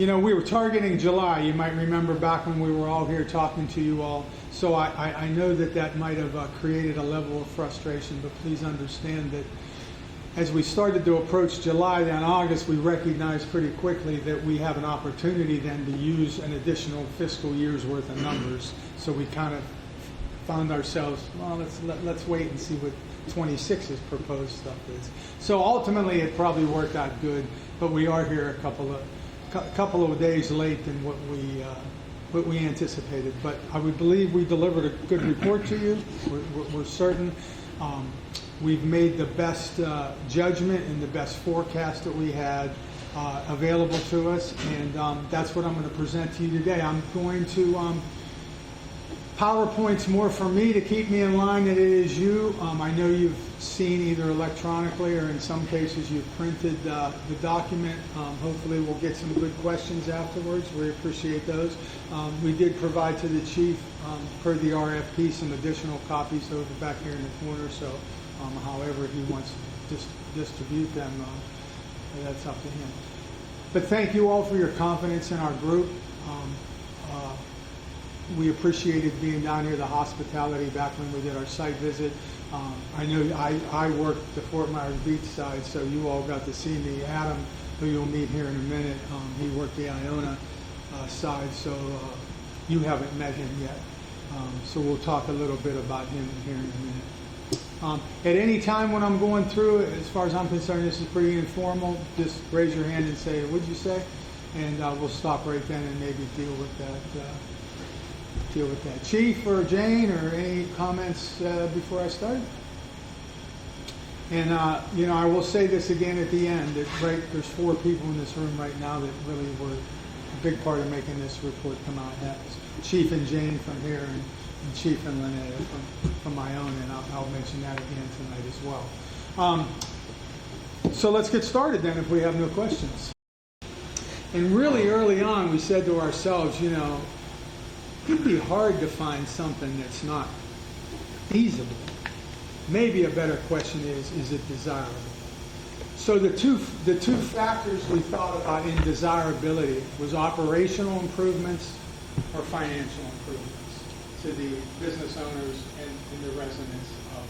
You know, we were targeting July. You might remember back when we were all here talking to you all. So I know that that might have created a level of frustration, but please understand that as we started to approach July, then August, we recognized pretty quickly that we have an opportunity then to use an additional fiscal year's worth of numbers. So we kind of found ourselves, well, let's wait and see what 26's proposed stuff is. So ultimately, it probably worked out good, but we are here a couple of days late than what we anticipated. But I would believe we delivered a good report to you. We're certain. We've made the best judgment and the best forecast that we had available to us, and that's what I'm going to present to you today. I'm going to PowerPoint's more for me to keep me in line than it is you. I know you've seen either electronically or in some cases you've printed the document. Hopefully we'll get some good questions afterwards. We appreciate those. We did provide to the chief, per the RFP, some additional copies over back here in the corner, so however he wants to distribute them, that's up to him. But thank you all for your confidence in our group. We appreciated being down here, the hospitality back when we did our site visit. I know I worked the Fort Myers Beach side, so you all got to see me. Adam, who you'll meet here in a minute, he worked the Iona side, so you haven't met him yet. So we'll talk a little bit about him here in a minute. At any time when I'm going through it, as far as I'm concerned, this is pretty informal. Just raise your hand and say, what'd you say? And we'll stop right then and maybe deal with that. Chief or Jane, or any comments before I start? And you know, I will say this again at the end, that there's 4 people in this room right now that really were a big part of making this report come out. That's Chief and Jane from here, and Chief and Linnea from Iona, and I'll mention that again tonight as well. So let's get started then if we have no questions. And really early on we said to ourselves, you know, it'd be hard to find something that's not feasible. Maybe a better question is it desirable? So the two factors we thought about in desirability was operational improvements or financial improvements to the business owners and the residents of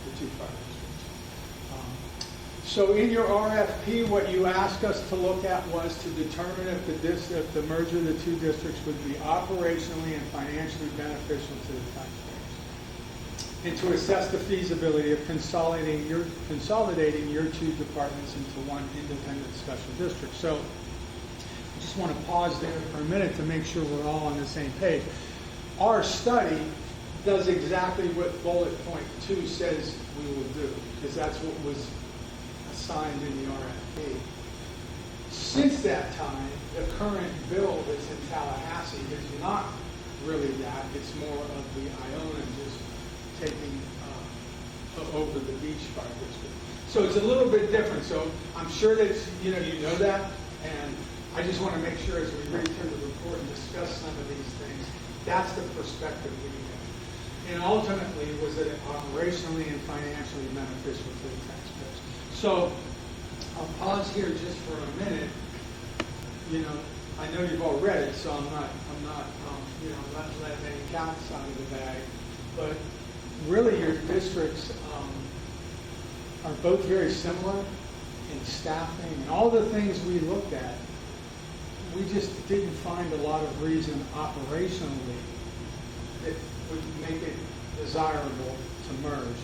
the 2 fire districts. So in your RFP, what you asked us to look at was to determine if the merger of the 2 districts would be operationally and financially beneficial to the taxpayers, and to assess the feasibility of consolidating your 2 departments into one independent special district. So I just want to pause there for a minute to make sure we're all on the same page. Our study does exactly what bullet point 2 says we will do, because that's what was assigned in the RFP. Since that time, the current bill that's in Tallahassee is not really that. It's more of the Iona just taking over the beach fire district. So it's a little bit different. So I'm sure that you know that, and I just want to make sure as we read through the report and discuss some of these things, that's the perspective we have. And ultimately, was it operationally and financially beneficial to the taxpayers? So I'll pause here just for a minute. You know, I know you've all read it, so I'm not letting any cats out of the bag. But really, your districts are both very similar in staffing and all the things we looked at. We just didn't find a lot of reason operationally that would make it desirable to merge,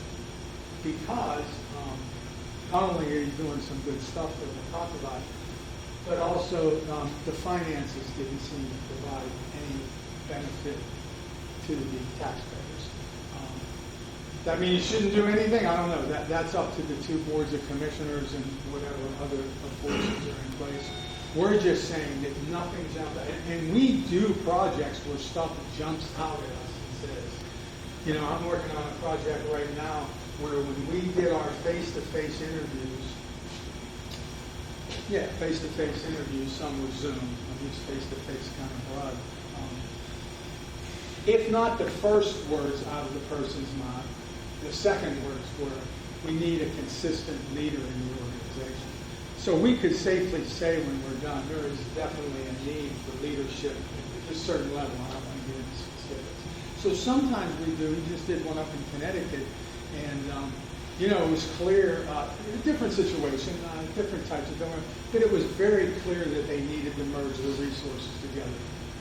because not only are you doing some good stuff that we'll talk about, but also the finances didn't seem to provide any benefit to the taxpayers. That means you shouldn't do anything? I don't know. That's up to the 2 boards of commissioners and whatever other forces are in place. We're just saying that nothing jumped out. And we do projects where stuff jumps out at us and says, you know, I'm working on a project right now where when we did our face-to-face interviews, some were Zoom, at least face-to-face kind of broad. If not the first words out of the person's mouth, the second words were, we need a consistent leader in the organization. So we could safely say when we're done, there is definitely a need for leadership at a certain level. I don't want to get into specifics. So sometimes we do. We just did one up in Connecticut, and you know, it was clear, different situation, different types of government, but it was very clear that they needed to merge the resources together.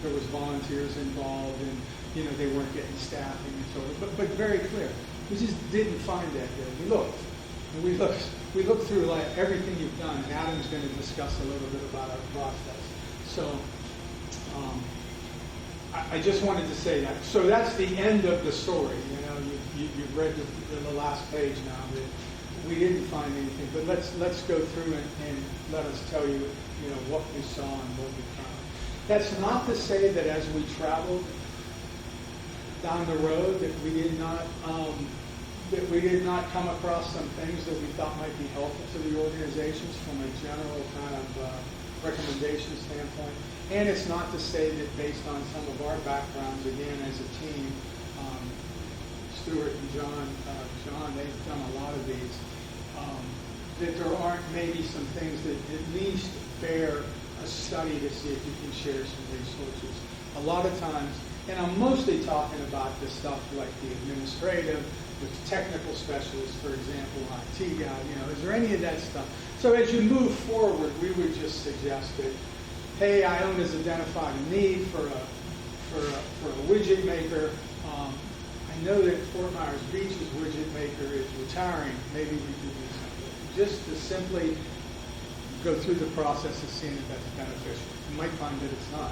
There was volunteers involved, and you know, they weren't getting staffing and so on, but very clear. We just didn't find that here. We looked, and we looked through like everything you've done, and Adam's going to discuss a little bit about our process. So I just wanted to say that. So that's the end of the story. You know, you've read the last page now. That we didn't find anything, but let's go through and let us tell you, you know, what we saw and what we found. That's not to say that as we traveled down the road that we did not come across some things that we thought might be helpful to the organizations from a general kind of recommendation standpoint. And it's not to say that based on some of our backgrounds, again, as a team, Stuart and John, they've done a lot of these, that there aren't maybe some things that at least bear a study to see if you can share some resources. A lot of times, and I'm mostly talking about the stuff like the administrative, the technical specialists, for example, IT guy, you know, is there any of that stuff? So as you move forward, we would just suggest that, hey, Iona's identified a need for a widget maker. I know that Fort Myers Beach's widget maker is retiring. Maybe we could do something. Just to simply go through the process of seeing if that's beneficial. You might find that it's not,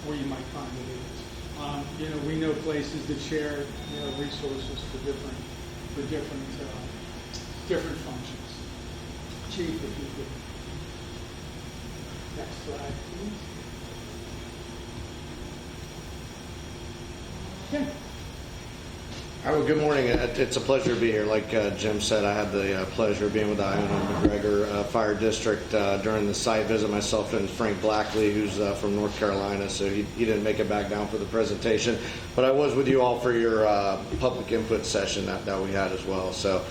or you might find that it is. You know, we know places that share, you know, resources for different functions. Chief, if you could. Next slide, please. Okay. All right, well, good morning. It's a pleasure to be here. Like Jim said, I had the pleasure of being with the Iona McGregor Fire District during the site visit, myself and Frank Blackley, who's from North Carolina, so he didn't make it back down for the presentation. But I was with you all for your public input session that we had as well. So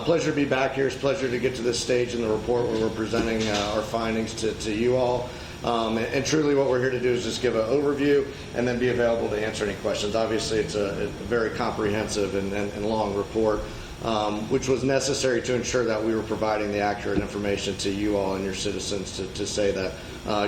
pleasure to be back here. It's a pleasure to get to this stage in the report where we're presenting our findings to you all. And truly what we're here to do is just give an overview and then be available to answer any questions. Obviously, it's a very comprehensive and long report, which was necessary to ensure that we were providing the accurate information to you all and your citizens to say that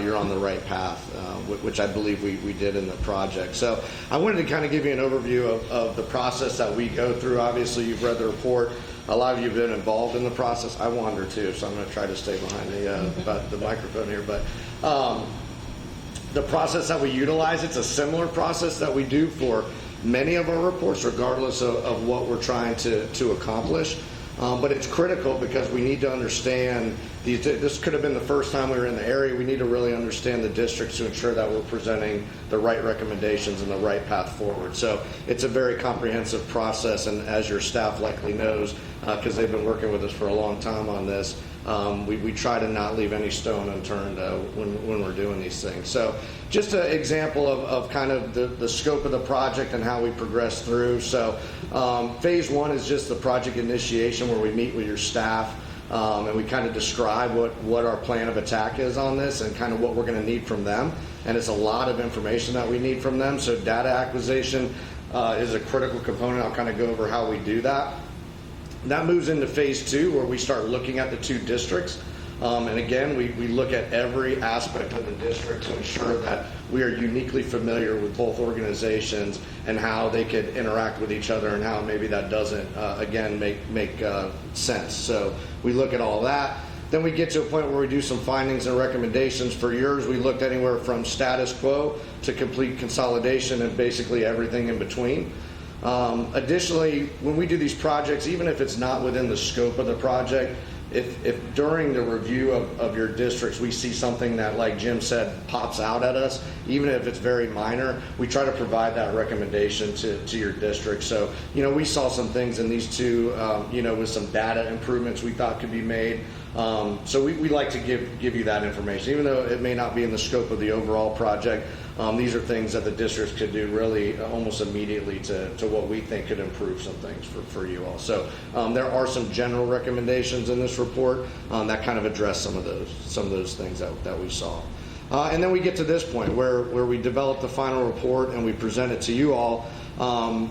you're on the right path, which I believe we did in the project. So I wanted to kind of give you an overview of the process that we go through. Obviously, you've read the report. A lot of you have been involved in the process. I wander too, so I'm going to try to stay behind the microphone here. But the process that we utilize, it's a similar process that we do for many of our reports, regardless of what we're trying to accomplish. But it's critical because we need to understand these. This could have been the first time we were in the area. We need to really understand the districts to ensure that we're presenting the right recommendations and the right path forward. So it's a very comprehensive process, and as your staff likely knows, because they've been working with us for a long time on this, we try to not leave any stone unturned when we're doing these things. So just an example of kind of the scope of the project and how we progress through. So phase one is just the project initiation, where we meet with your staff and we kind of describe what our plan of attack is on this and kind of what we're going to need from them. And it's a lot of information that we need from them. So data acquisition is a critical component. I'll kind of go over how we do that. That moves into phase two, where we start looking at the two districts. And again, we look at every aspect of the district to ensure that we are uniquely familiar with both organizations and how they could interact with each other and how maybe that doesn't, again, make sense. So we look at all that. Then we get to a point where we do some findings and recommendations. For yours, we looked anywhere from status quo to complete consolidation and basically everything in between. Additionally, when we do these projects, even if it's not within the scope of the project, if during the review of your districts we see something that, like Jim said, pops out at us, even if it's very minor, we try to provide that recommendation to your district. So, you know, we saw some things in these two, you know, with some data improvements we thought could be made. So we like to give you that information, even though it may not be in the scope of the overall project. These are things that the districts could do really almost immediately to what we think could improve some things for you all. So there are some general recommendations in this report that kind of address some of those things that we saw. And then we get to this point where we develop the final report and we present it to you all.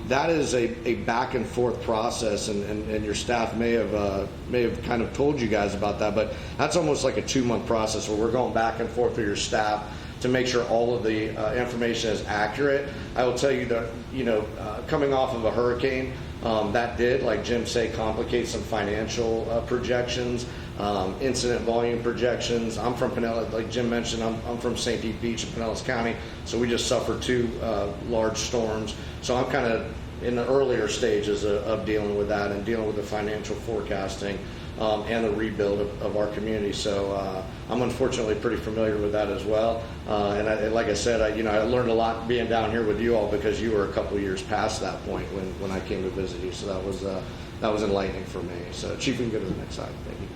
That is a back and forth process, and your staff may have kind of told you guys about that, but that's almost like a 2-month process where we're going back and forth with your staff to make sure all of the information is accurate. I will tell you that, coming off of a hurricane, that did, like Jim said, complicate some financial projections, incident volume projections. I'm from Pinellas, like Jim mentioned, I'm from St. Pete Beach in Pinellas County, so we just suffered 2 large storms. So I'm kind of in the earlier stages of dealing with that and dealing with the financial forecasting and the rebuild of our community. So I'm unfortunately pretty familiar with that as well. And like I said, I learned a lot being down here with you all because you were a couple years past that point when I came to visit you. So that was enlightening for me. So Chief, we can go to the next slide. Thank you.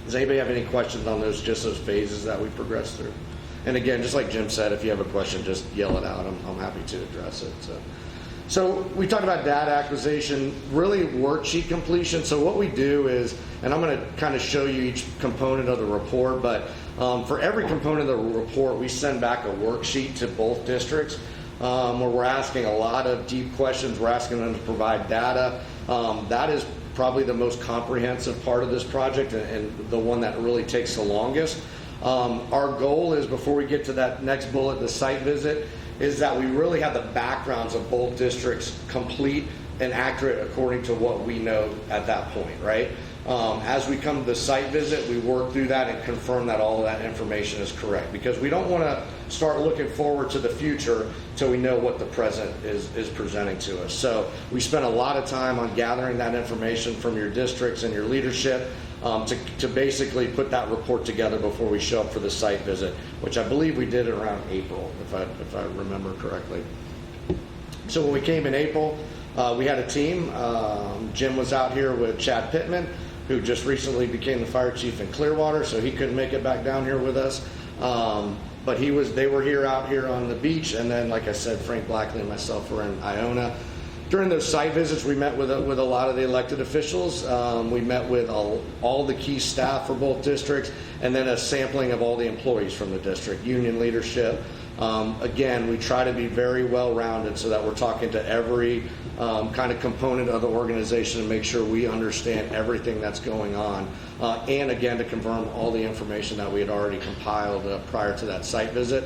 Does anybody have any questions on those phases that we progressed through? And again, just like Jim said, if you have a question, just yell it out. I'm happy to address it. So we talked about data acquisition, really worksheet completion. So what we do is, and I'm going to kind of show you each component of the report, but for every component of the report, we send back a worksheet to both districts where we're asking a lot of deep questions. We're asking them to provide data. That is probably the most comprehensive part of this project and the one that really takes the longest. Our goal is, before we get to that next bullet, the site visit, is that we really have the backgrounds of both districts complete and accurate according to what we know at that point, right? As we come to the site visit, we work through that and confirm that all of that information is correct, because we don't want to start looking forward to the future till we know what the present is presenting to us. So we spend a lot of time on gathering that information from your districts and your leadership to basically put that report together before we show up for the site visit, which I believe we did around April, if I remember correctly. So when we came in April, we had a team. Jim was out here with Chad Pittman, who just recently became the fire chief in Clearwater, so he couldn't make it back down here with us. But they were out here on the beach, and then, like I said, Frank Blackley and myself were in Iona. During those site visits, we met with a lot of the elected officials. We met with all the key staff for both districts, and then a sampling of all the employees from the district, union leadership. Again, we try to be very well-rounded so that we're talking to every kind of component of the organization and make sure we understand everything that's going on. And again, to confirm all the information that we had already compiled prior to that site visit.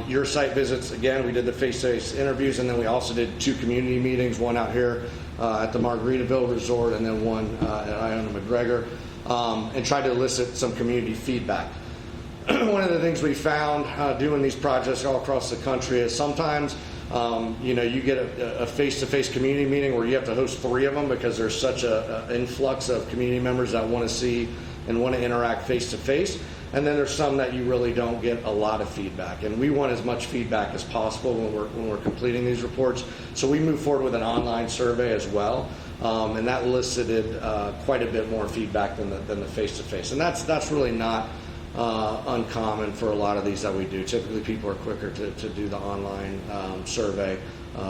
Your site visits, again, we did the face-to-face interviews, and then we also did 2 community meetings, one out here at the Margaritaville Resort and then one at Iona McGregor, and tried to elicit some community feedback. One of the things we found doing these projects all across the country is sometimes you get a face-to-face community meeting where you have to host 3 of them because there's such an influx of community members that want to see and want to interact face-to-face. And then there's some that you really don't get a lot of feedback. And we want as much feedback as possible when we're completing these reports. So we moved forward with an online survey as well. And that elicited quite a bit more feedback than the face-to-face. And that's really not uncommon for a lot of these that we do. Typically people are quicker to do the online survey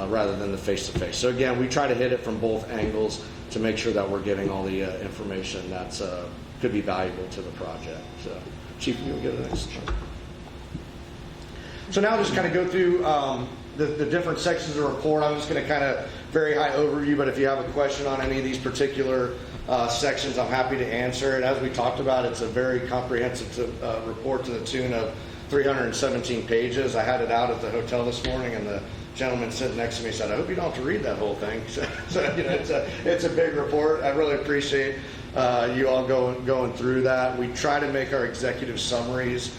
rather than the face-to-face. So again, we try to hit it from both angles to make sure that we're getting all the information that's could be valuable to the project. So Chief, you will get the next slide. So now I'll just kind of go through the different sections of the report. I'm just going to kind of very high overview, but if you have a question on any of these particular sections, I'm happy to answer it. As we talked about, it's a very comprehensive report to the tune of 317 pages. I had it out at the hotel this morning, and the gentleman sitting next to me said, "I hope you don't have to read that whole thing." So it's a big report. I really appreciate you all going through that. We try to make our executive summaries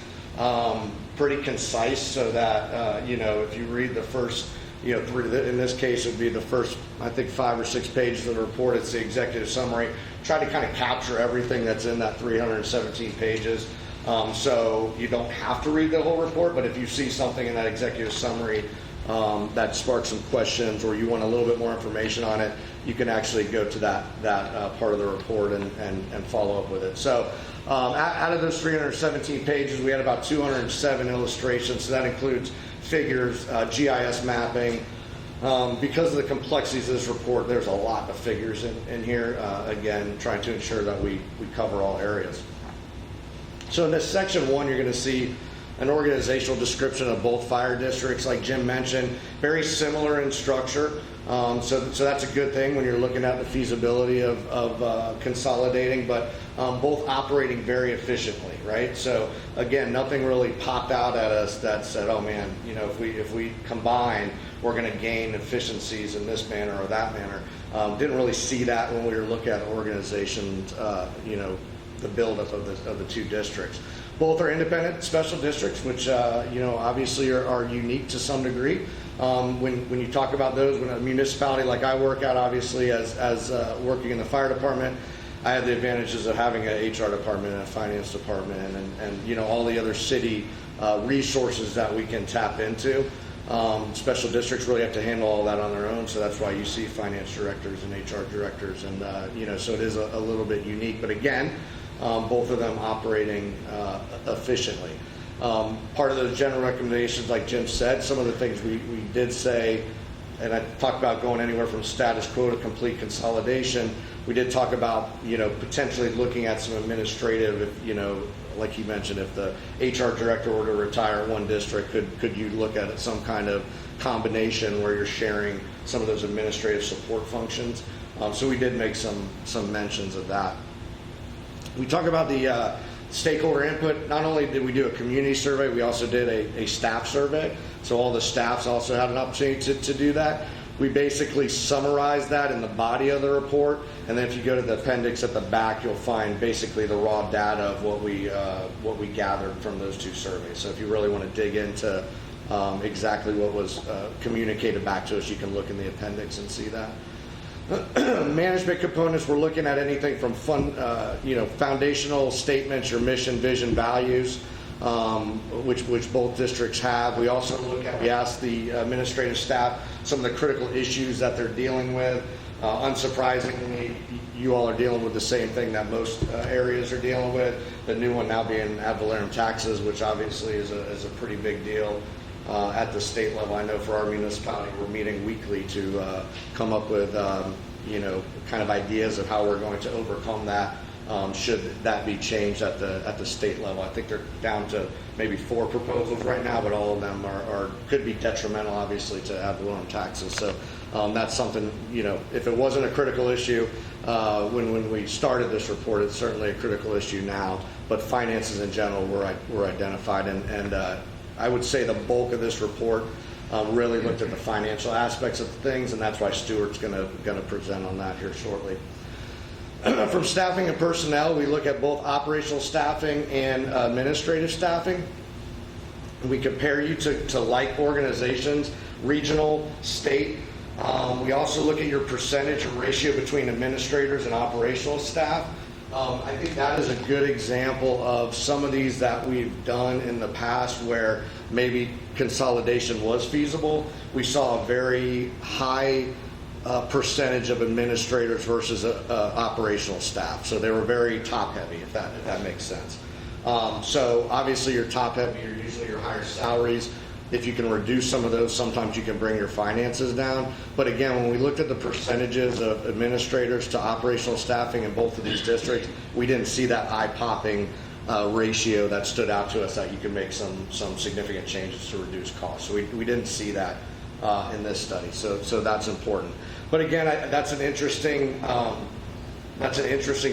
pretty concise so that if you read the first in this case it would be the first, I think, 5 or 6 pages of the report. It's the executive summary. Try to kind of capture everything that's in that 317 pages. So you don't have to read the whole report, but if you see something in that executive summary that sparks some questions, or you want a little bit more information on it, you can actually go to that part of the report and follow up with it. So out of those 317 pages, we had about 207 illustrations. So that includes figures, GIS mapping. Because of the complexities of this report, there's a lot of figures in here, again, trying to ensure that we cover all areas. So in this section 1, you're going to see an organizational description of both fire districts. Like Jim mentioned, very similar in structure. So that's a good thing when you're looking at the feasibility of consolidating, but both operating very efficiently, right? So again, nothing really popped out at us that said, oh man, if we combine, we're going to gain efficiencies in this manner or that manner. Didn't really see that when we were looking at organizations, the buildup of the two districts. Both are independent special districts, which obviously are unique to some degree. When you talk about those, when a municipality like I work at, obviously as working in the fire department, I have the advantages of having an HR department and a finance department and all the other city resources that we can tap into. Special districts really have to handle all that on their own, so that's why you see finance directors and HR directors, and so it is a little bit unique. But again, both of them operating efficiently. Part of those general recommendations, like Jim said, some of the things we did say, and I talked about going anywhere from status quo to complete consolidation. We did talk about potentially looking at some administrative, like you mentioned, if the HR director were to retire one district, could you look at some kind of combination where you're sharing some of those administrative support functions? So we did make some mentions of that. We talk about the stakeholder input. Not only did we do a community survey, we also did a staff survey. So all the staffs also had an opportunity to do that. We basically summarized that in the body of the report, and then if you go to the appendix at the back, you'll find basically the raw data of what we gathered from those two surveys. So if you really want to dig into exactly what was communicated back to us, you can look in the appendix and see that. Management components, we're looking at anything from foundational statements, your mission, vision, values, which both districts have. We also we asked the administrative staff some of the critical issues that they're dealing with. Unsurprisingly, you all are dealing with the same thing that most areas are dealing with. The new one now being ad valorem taxes, which obviously is a pretty big deal at the state level. I know for our municipality, we're meeting weekly to come up with kind of ideas of how we're going to overcome that. Should that be changed at the state level? I think they're down to maybe 4 proposals right now, but all of them could be detrimental, obviously, to ad valorem taxes. So that's something, if it wasn't a critical issue when we started this report, it's certainly a critical issue now. But finances in general were identified, and I would say the bulk of this report really looked at the financial aspects of things, and that's why Stuart's going to present on that here shortly. From staffing and personnel, we look at both operational staffing and administrative staffing. We compare you to like organizations, regional, state. We also look at your percentage or ratio between administrators and operational staff. I think that is a good example of some of these that we've done in the past where maybe consolidation was feasible. We saw a very high percentage of administrators versus operational staff. So they were very top heavy, if that makes sense. So obviously you're top heavy, you're usually your higher salaries. If you can reduce some of those, sometimes you can bring your finances down. But again, when we looked at the percentages of administrators to operational staffing in both of these districts, we didn't see that eye-popping ratio that stood out to us that you can make some significant changes to reduce costs. So we didn't see that in this study. So that's important. But again, that's an interesting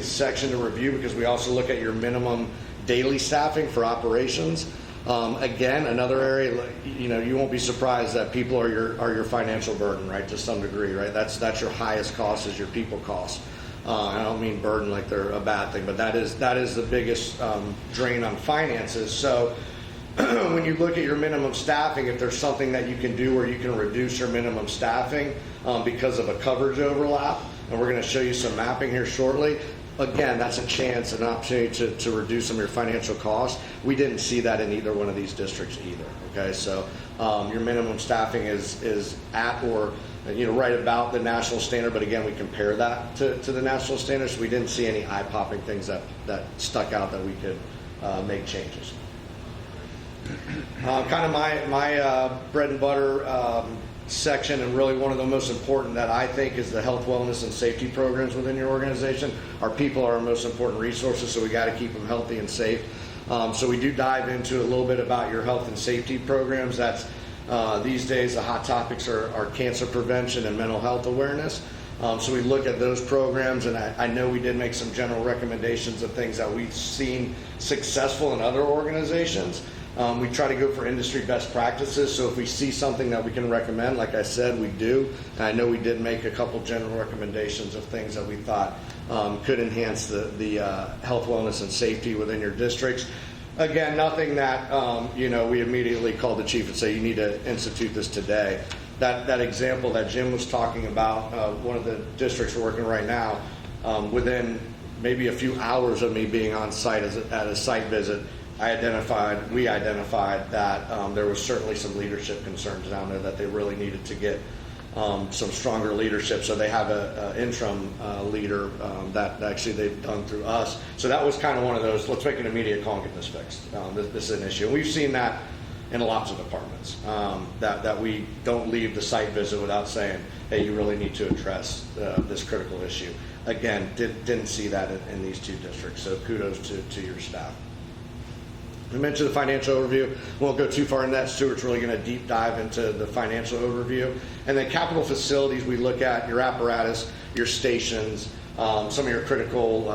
section to review because we also look at your minimum daily staffing for operations. Again, another area, you won't be surprised that people are your financial burden, right, to some degree, right? That's your highest cost is your people cost. I don't mean burden like they're a bad thing, but that is the biggest drain on finances. So when you look at your minimum staffing, if there's something that you can do where you can reduce your minimum staffing because of a coverage overlap, and we're going to show you some mapping here shortly, again, that's a chance, an opportunity to reduce some of your financial costs. We didn't see that in either one of these districts either. Okay, so your minimum staffing is at or right about the national standard, but again, we compare that to the national standards. So we didn't see any eye-popping things that stuck out that we could make changes. Kind of my bread and butter section, and really one of the most important that I think is the health, wellness, and safety programs within your organization. Our people are our most important resources, so we got to keep them healthy and safe. So we do dive into a little bit about your health and safety programs. That's these days the hot topics are cancer prevention and mental health awareness. So we look at those programs, and I know we did make some general recommendations of things that we've seen successful in other organizations. We try to go for industry best practices, so if we see something that we can recommend, like I said, we do. And I know we did make a couple general recommendations of things that we thought could enhance the health, wellness, and safety within your districts. Again, nothing that we immediately called the chief and say, you need to institute this today. That example that Jim was talking about, one of the districts we're working right now, within maybe a few hours of me being on site at a site visit, we identified that there was certainly some leadership concerns down there, that they really needed to get some stronger leadership. So they have an interim leader that actually they've done through us. So that was kind of one of those, let's make an immediate call and get this fixed. This is an issue. And we've seen that in lots of departments, that we don't leave the site visit without saying, hey, you really need to address this critical issue. Again, didn't see that in these two districts. So kudos to your staff. We mentioned the financial overview. We won't go too far in that. Stuart's really going to deep dive into the financial overview. And then capital facilities, we look at your apparatus, your stations, some of your critical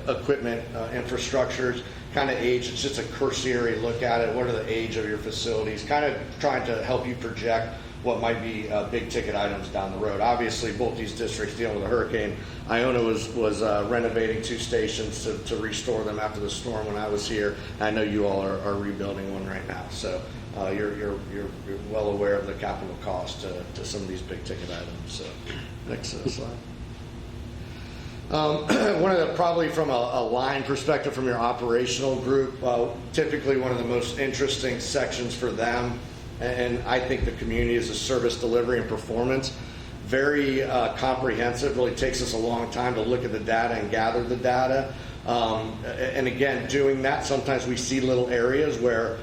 equipment infrastructures, kind of age. It's just a cursory look at it. What are the age of your facilities? Kind of trying to help you project what might be big ticket items down the road. Obviously, both these districts dealing with a hurricane. Iona was renovating 2 stations to restore them after the storm when I was here. I know you all are rebuilding one right now. So you're well aware of the capital cost to some of these big ticket items. So next slide. One of the, probably from a line perspective from your operational group, typically one of the most interesting sections for them, and I think the community, is the service delivery and performance. Very comprehensive, really takes us a long time to look at the data and gather the data. And again, doing that, sometimes we see little areas where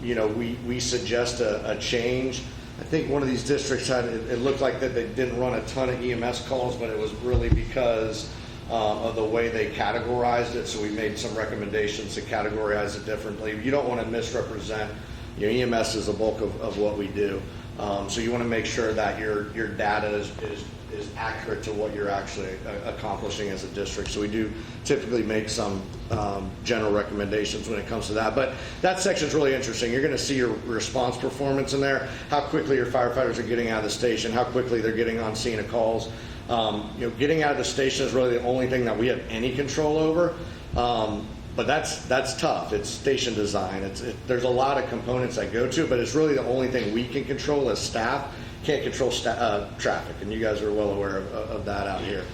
we suggest a change. I think one of these districts it looked like that they didn't run a ton of EMS calls, but it was really because of the way they categorized it. So we made some recommendations to categorize it differently. You don't want to misrepresent. EMS is the bulk of what we do. So you want to make sure that your data is accurate to what you're actually accomplishing as a district. So we do typically make some general recommendations when it comes to that. But that section is really interesting. You're going to see your response performance in there, how quickly your firefighters are getting out of the station, how quickly they're getting on scene of calls. Getting out of the station is really the only thing that we have any control over. But that's tough. It's station design. There's a lot of components that go to it, but it's really the only thing we can control as staff. Can't control traffic, and you guys are well aware of that out here.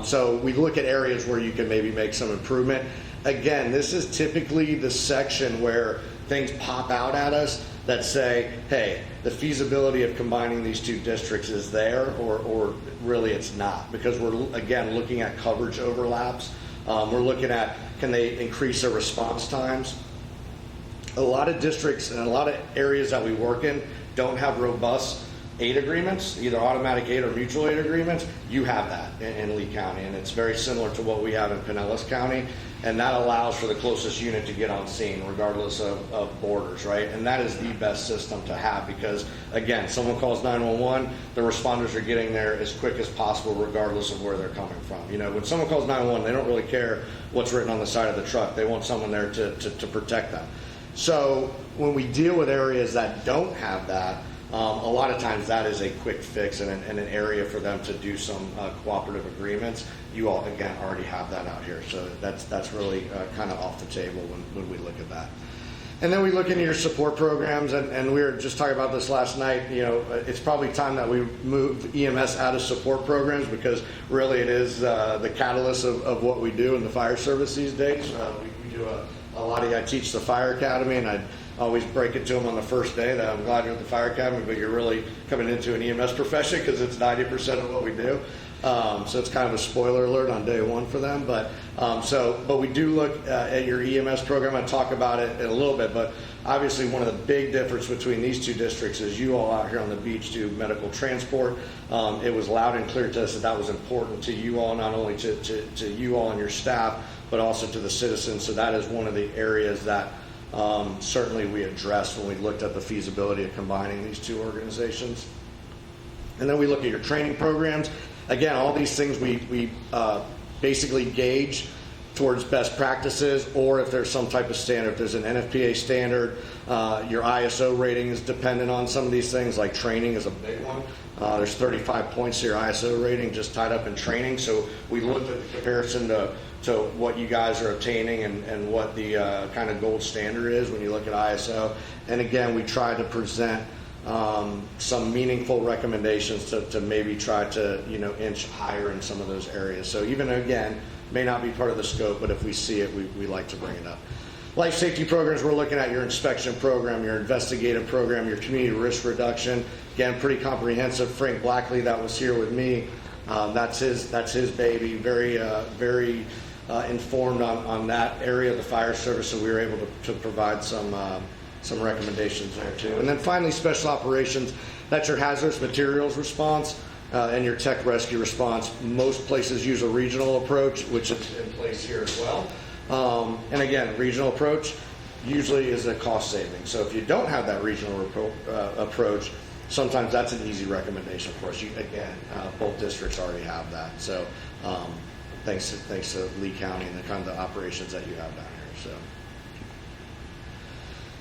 So we look at areas where you can maybe make some improvement. Again, this is typically the section where things pop out at us that say, hey, the feasibility of combining these two districts is there, or really it's not, because we're, again, looking at coverage overlaps. We're looking at, can they increase their response times? A lot of districts and a lot of areas that we work in don't have robust aid agreements, either automatic aid or mutual aid agreements. You have that in Lee County, and it's very similar to what we have in Pinellas County, and that allows for the closest unit to get on scene regardless of borders, right? And that is the best system to have, because again, someone calls 911, the responders are getting there as quick as possible regardless of where they're coming from. When someone calls 911, they don't really care what's written on the side of the truck. They want someone there to protect them. So when we deal with areas that don't have that, a lot of times that is a quick fix and an area for them to do some cooperative agreements. You all, again, already have that out here. So that's really kind of off the table when we look at that. And then we look into your support programs, and we were just talking about this last night. You know, it's probably time that we move EMS out of support programs, because really it is the catalyst of what we do in the fire service these days. We do a lot of, I teach the fire academy, and I always break it to them on the first day that I'm glad you're at the fire academy, but you're really coming into an EMS profession, because it's 90% of what we do. So it's kind of a spoiler alert on day one for them. But we do look at your EMS program. I talk about it in a little bit, but obviously one of the big difference between these two districts is you all out here on the beach do medical transport. It was loud and clear to us that was important to you all, not only to you all and your staff, but also to the citizens. So that is one of the areas that certainly we addressed when we looked at the feasibility of combining these two organizations. And then we look at your training programs. Again, all these things we basically gauge towards best practices, or if there's some type of standard. If there's an NFPA standard, your ISO rating is dependent on some of these things, like training is a big one. There's 35 points to your ISO rating just tied up in training. So we looked at the comparison to what you guys are obtaining and what the kind of gold standard is when you look at ISO. And again, we tried to present some meaningful recommendations to maybe try to, you know, inch higher in some of those areas. So even, again, may not be part of the scope, but if we see it, we like to bring it up. Life safety programs, we're looking at your inspection program, your investigative program, your community risk reduction. Again, pretty comprehensive. Frank Blackley, that was here with me, that's his baby. Very informed on that area of the fire service, so we were able to provide some recommendations there too. And then finally, special operations, that's your hazardous materials response and your tech rescue response. Most places use a regional approach, which is in place here as well. And again, regional approach usually is a cost saving. So if you don't have that regional approach, sometimes that's an easy recommendation for us. Again, both districts already have that. So thanks to Lee County and the kind of operations that you have down here. So.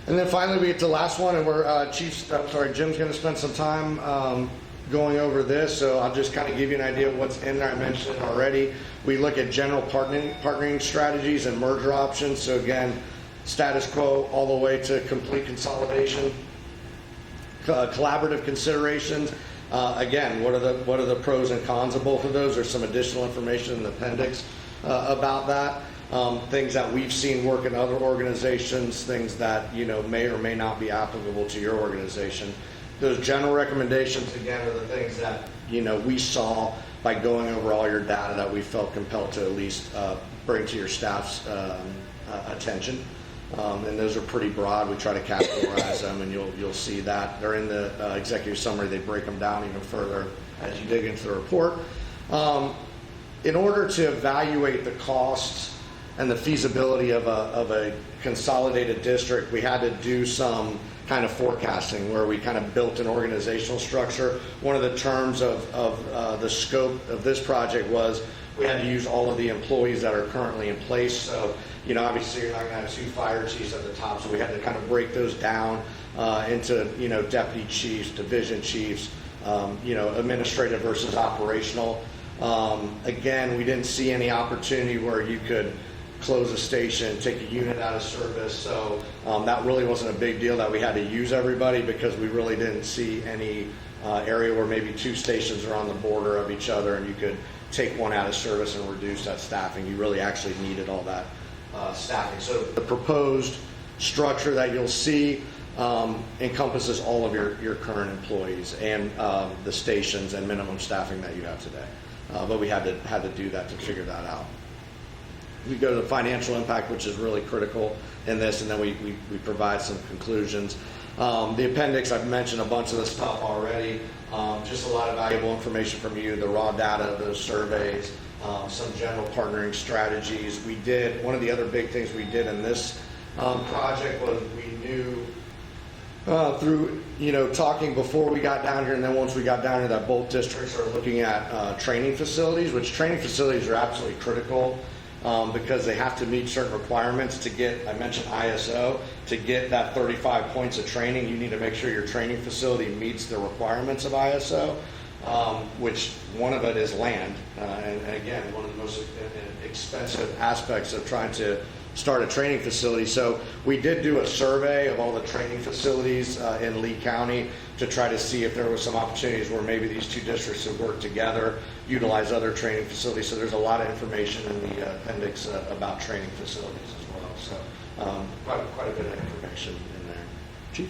And then finally, we get to the last one, and Jim's going to spend some time going over this, so I'll just kind of give you an idea of what's in there. I mentioned it already. We look at general partnering strategies and merger options. So again, status quo all the way to complete consolidation. Collaborative considerations. Again, what are the pros and cons of both of those? There's some additional information in the appendix about that. Things that we've seen work in other organizations, things that, you know, may or may not be applicable to your organization. Those general recommendations, again, are the things that, you know, we saw by going over all your data that we felt compelled to at least bring to your staff's attention. And those are pretty broad. We try to categorize them, and you'll see that they're in the executive summary. They break them down even further as you dig into the report. In order to evaluate the costs and the feasibility of a consolidated district, we had to do some kind of forecasting where we kind of built an organizational structure. One of the terms of the scope of this project was we had to use all of the employees that are currently in place. So, you know, obviously you're not going to have 2 fire chiefs at the top, so we had to kind of break those down into, you know, deputy chiefs, division chiefs, you know, administrative versus operational. Again, we didn't see any opportunity where you could close a station, take a unit out of service. So that really wasn't a big deal that we had to use everybody, because we really didn't see any area where maybe 2 stations are on the border of each other and you could take one out of service and reduce that staffing. You really actually needed all that staffing. So the proposed structure that you'll see encompasses all of your current employees and the stations and minimum staffing that you have today. But we had to do that to figure that out. We go to the financial impact, which is really critical in this, and then we provide some conclusions. The appendix, I've mentioned a bunch of the stuff already. Just a lot of valuable information from you, the raw data of those surveys, some general partnering strategies. One of the other big things we did in this project was we knew through, you know, talking before we got down here, and then once we got down here, that both districts are looking at training facilities, which training facilities are absolutely critical. Because they have to meet certain requirements to get, I mentioned ISO, to get that 35 points of training, you need to make sure your training facility meets the requirements of ISO, which one of it is land. And again, one of the most expensive aspects of trying to start a training facility. So we did do a survey of all the training facilities in Lee County to try to see if there were some opportunities where maybe these two districts would work together, utilize other training facilities. So there's a lot of information in the appendix about training facilities as well. So quite a bit of information in there. Chief?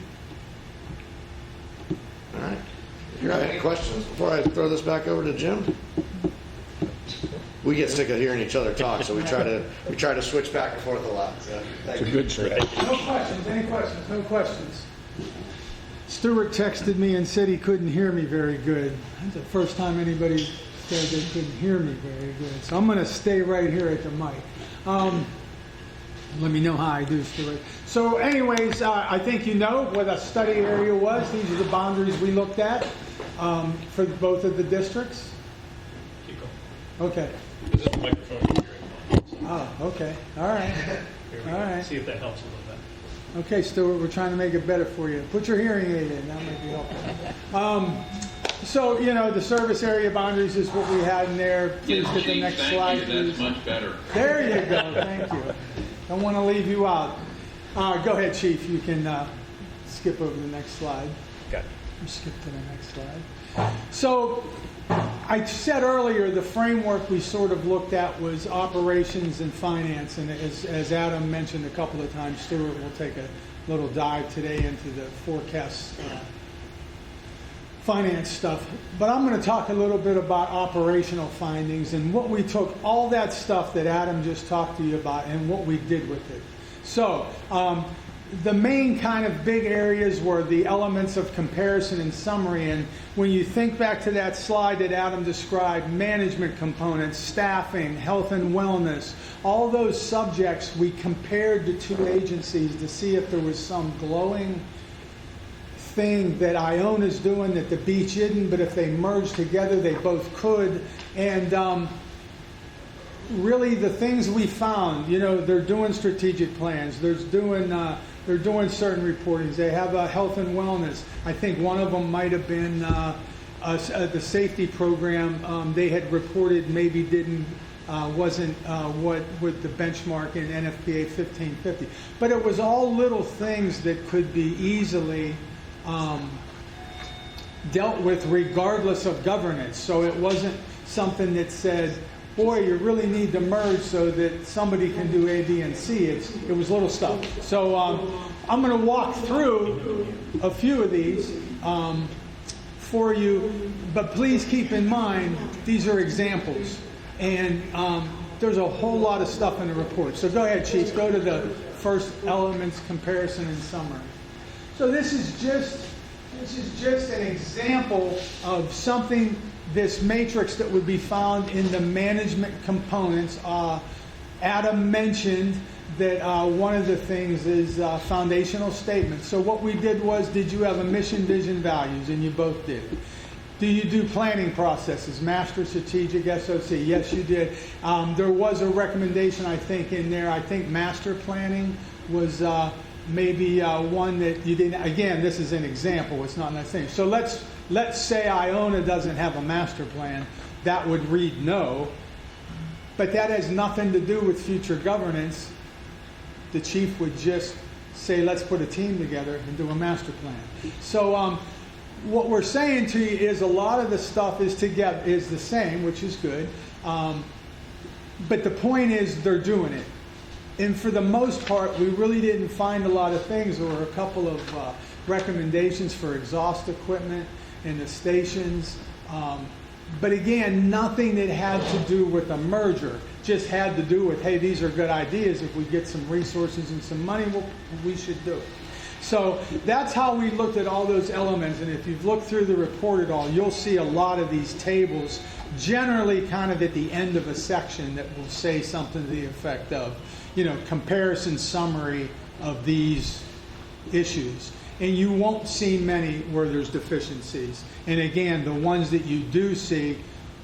All right. If you have any questions before I throw this back over to Jim? We get sick of hearing each other talk, so we try to switch back and forth a lot. So, It's a good strategy. No questions, any questions? No questions. Stuart texted me and said he couldn't hear me very good. That's the first time anybody said they couldn't hear me very good. So I'm going to stay right here at the mic. Let me know how I do, Stuart. So anyways, I think you know what a study area was. These are the boundaries we looked at for both of the districts. Keep going. Okay. This is the microphone you're hearing. Oh, okay. All right. Here we All go. right. See if that helps a little bit. Okay, Stuart, we're trying to make it better for you. Put your hearing aid in. That might be helpful. So, you know, the service area boundaries is what we had in there. Please Yes, get the Chief, next thank slide, you. please. That's much better. There you go. Thank you. Don't want to leave you out. Go ahead, Chief. You can skip over the next slide. Got it. Skip to the next slide. So I said earlier the framework we sort of looked at was operations and finance, and as Adam mentioned a couple of times, Stuart will take a little dive today into the forecast finance stuff. But I'm going to talk a little bit about operational findings and what we took all that stuff that Adam just talked to you about and what we did with it. So the main kind of big areas were the elements of comparison and summary. And when you think back to that slide that Adam described, management components, staffing, health and wellness, all those subjects, we compared the two agencies to see if there was some glowing thing that Iona's doing that the beach isn't, but if they merged together, they both could. And really the things we found, you know, they're doing strategic plans, they're doing certain reportings, they have health and wellness. I think one of them might have been the safety program. They had reported maybe wasn't what with the benchmark in NFPA 1550. But it was all little things that could be easily dealt with regardless of governance. So it wasn't something that said, boy, you really need to merge so that somebody can do A, B, and C. It was little stuff. So I'm going to walk through a few of these for you, but please keep in mind these are examples, and there's a whole lot of stuff in the report. So go ahead, Chief. Go to the first elements, comparison, and summary. So this is just an example of something, this matrix that would be found in the management components. Adam mentioned that one of the things is foundational statements. So what we did was, did you have a mission, vision, values? And you both did. Do you do planning processes, master, strategic, SOC? Yes, you did. There was a recommendation, I think, in there. I think master planning was maybe one that you didn't. Again, this is an example. It's not necessary. So let's say Iona doesn't have a master plan. That would read no. But that has nothing to do with future governance. The chief would just say, let's put a team together and do a master plan. So what we're saying to you is a lot of the stuff is the same, which is good. But the point is they're doing it. And for the most part, we really didn't find a lot of things. There were a couple of recommendations for exhaust equipment in the stations. But again, nothing that had to do with a merger. Just had to do with, hey, these are good ideas. If we get some resources and some money, we should do it. So that's how we looked at all those elements. And if you've looked through the report at all, you'll see a lot of these tables, generally kind of at the end of a section that will say something to the effect of, you know, comparison summary of these issues. And you won't see many where there's deficiencies. And again, the ones that you do see,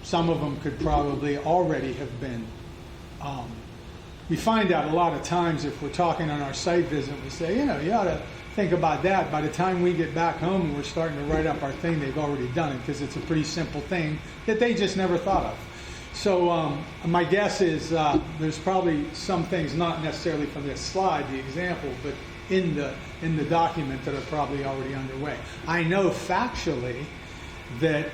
some of them could probably already have been. We find out a lot of times if we're talking on our site visit, we say, you know, you ought to think about that. By the time we get back home and we're starting to write up our thing, they've already done it because it's a pretty simple thing that they just never thought of. So my guess is there's probably some things, not necessarily from this slide, the example, but in the document that are probably already underway. I know factually that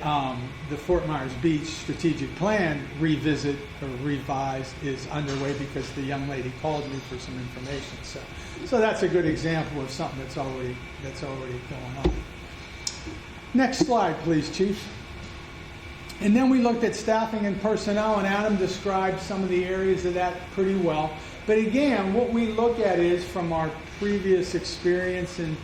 the Fort Myers Beach strategic plan revisit or revise is underway because the young lady called me for some information. So that's a good example of something that's already going on. Next slide, please, Chief. And then we looked at staffing and personnel, and Adam described some of the areas of that pretty well. But again, what we look at is from our previous experience in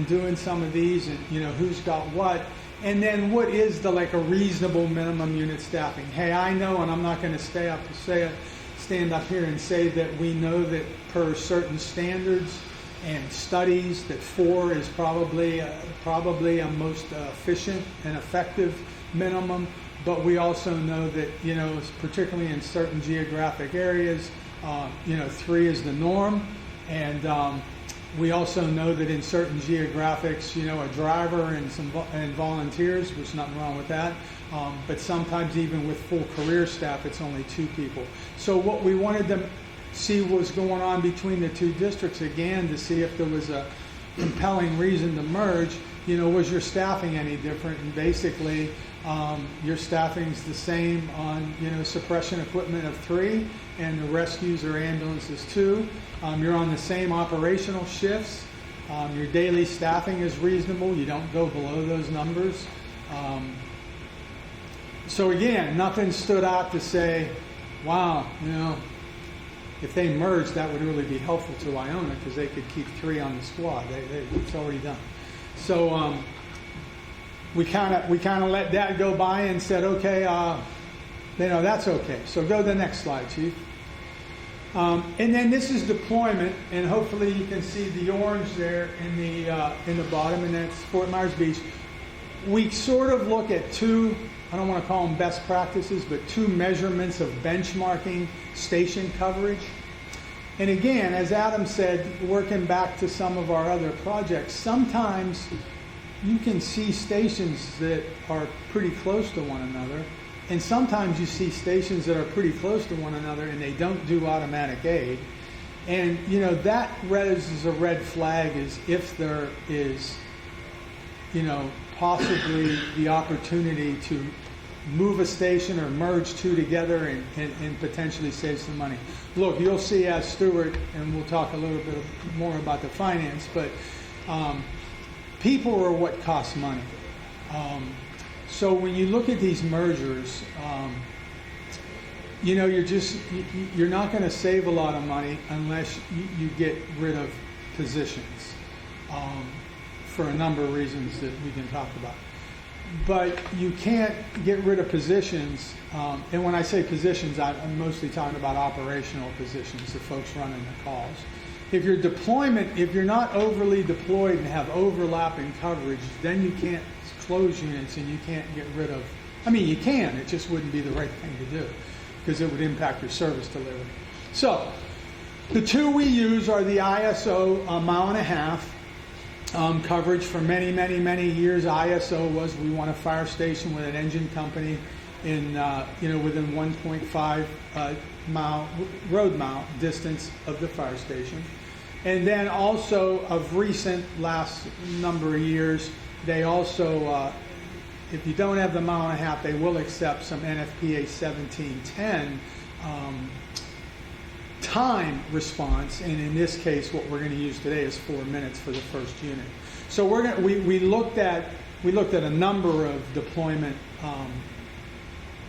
doing some of these, and who's got what, and then what is a reasonable minimum unit staffing. Hey, I know, and I'm not going to stand up here and say that we know that per certain standards and studies that 4 is probably a most efficient and effective minimum. But we also know that, particularly in certain geographic areas, 3 is the norm. And we also know that in certain geographics, a driver and volunteers, there's nothing wrong with that. But sometimes even with full career staff, it's only 2 people. So what we wanted to see what was going on between the 2 districts, again, to see if there was a compelling reason to merge. Was your staffing any different? And basically, your staffing's the same on, suppression equipment of 3, and the rescues or ambulances 2. You're on the same operational shifts. Your daily staffing is reasonable. You don't go below those numbers. So again, nothing stood out to say, wow, if they merged, that would really be helpful to Iona because they could keep 3 on the squad. It's already done. So we kind of let that go by and said, okay, that's okay. So go to the next slide, Chief. And then this is deployment, and hopefully you can see the orange there in the bottom, and that's Fort Myers Beach. We sort of look at 2, I don't want to call them best practices, but 2 measurements of benchmarking station coverage. And again, as Adam said, working back to some of our other projects, sometimes you can see stations that are pretty close to one another, and sometimes you see stations that are pretty close to one another and they don't do automatic aid. And that raises a red flag as if there is possibly the opportunity to move a station or merge 2 together and potentially save some money. Look, you'll see as Stewart, and we'll talk a little bit more about the finance, but people are what costs money. So when you look at these mergers, you're not going to save a lot of money unless you get rid of positions for a number of reasons that we can talk about. But you can't get rid of positions, and when I say positions, I'm mostly talking about operational positions, the folks running the calls. If you're not overly deployed and have overlapping coverage, then you can't close units and you can't get rid of, you can, it just wouldn't be the right thing to do because it would impact your service delivery. So, the 2 we use are the ISO 1.5 mile coverage. For many, many, many years, ISO was we want a fire station with an engine company in within 1.5 road mile distance of the fire station. And then also of recent last number of years, they also, if you don't have the 1.5 mile, they will accept some NFPA 1710 time response, and in this case, what we're going to use today is 4 minutes for the first unit. So we looked at a number of deployment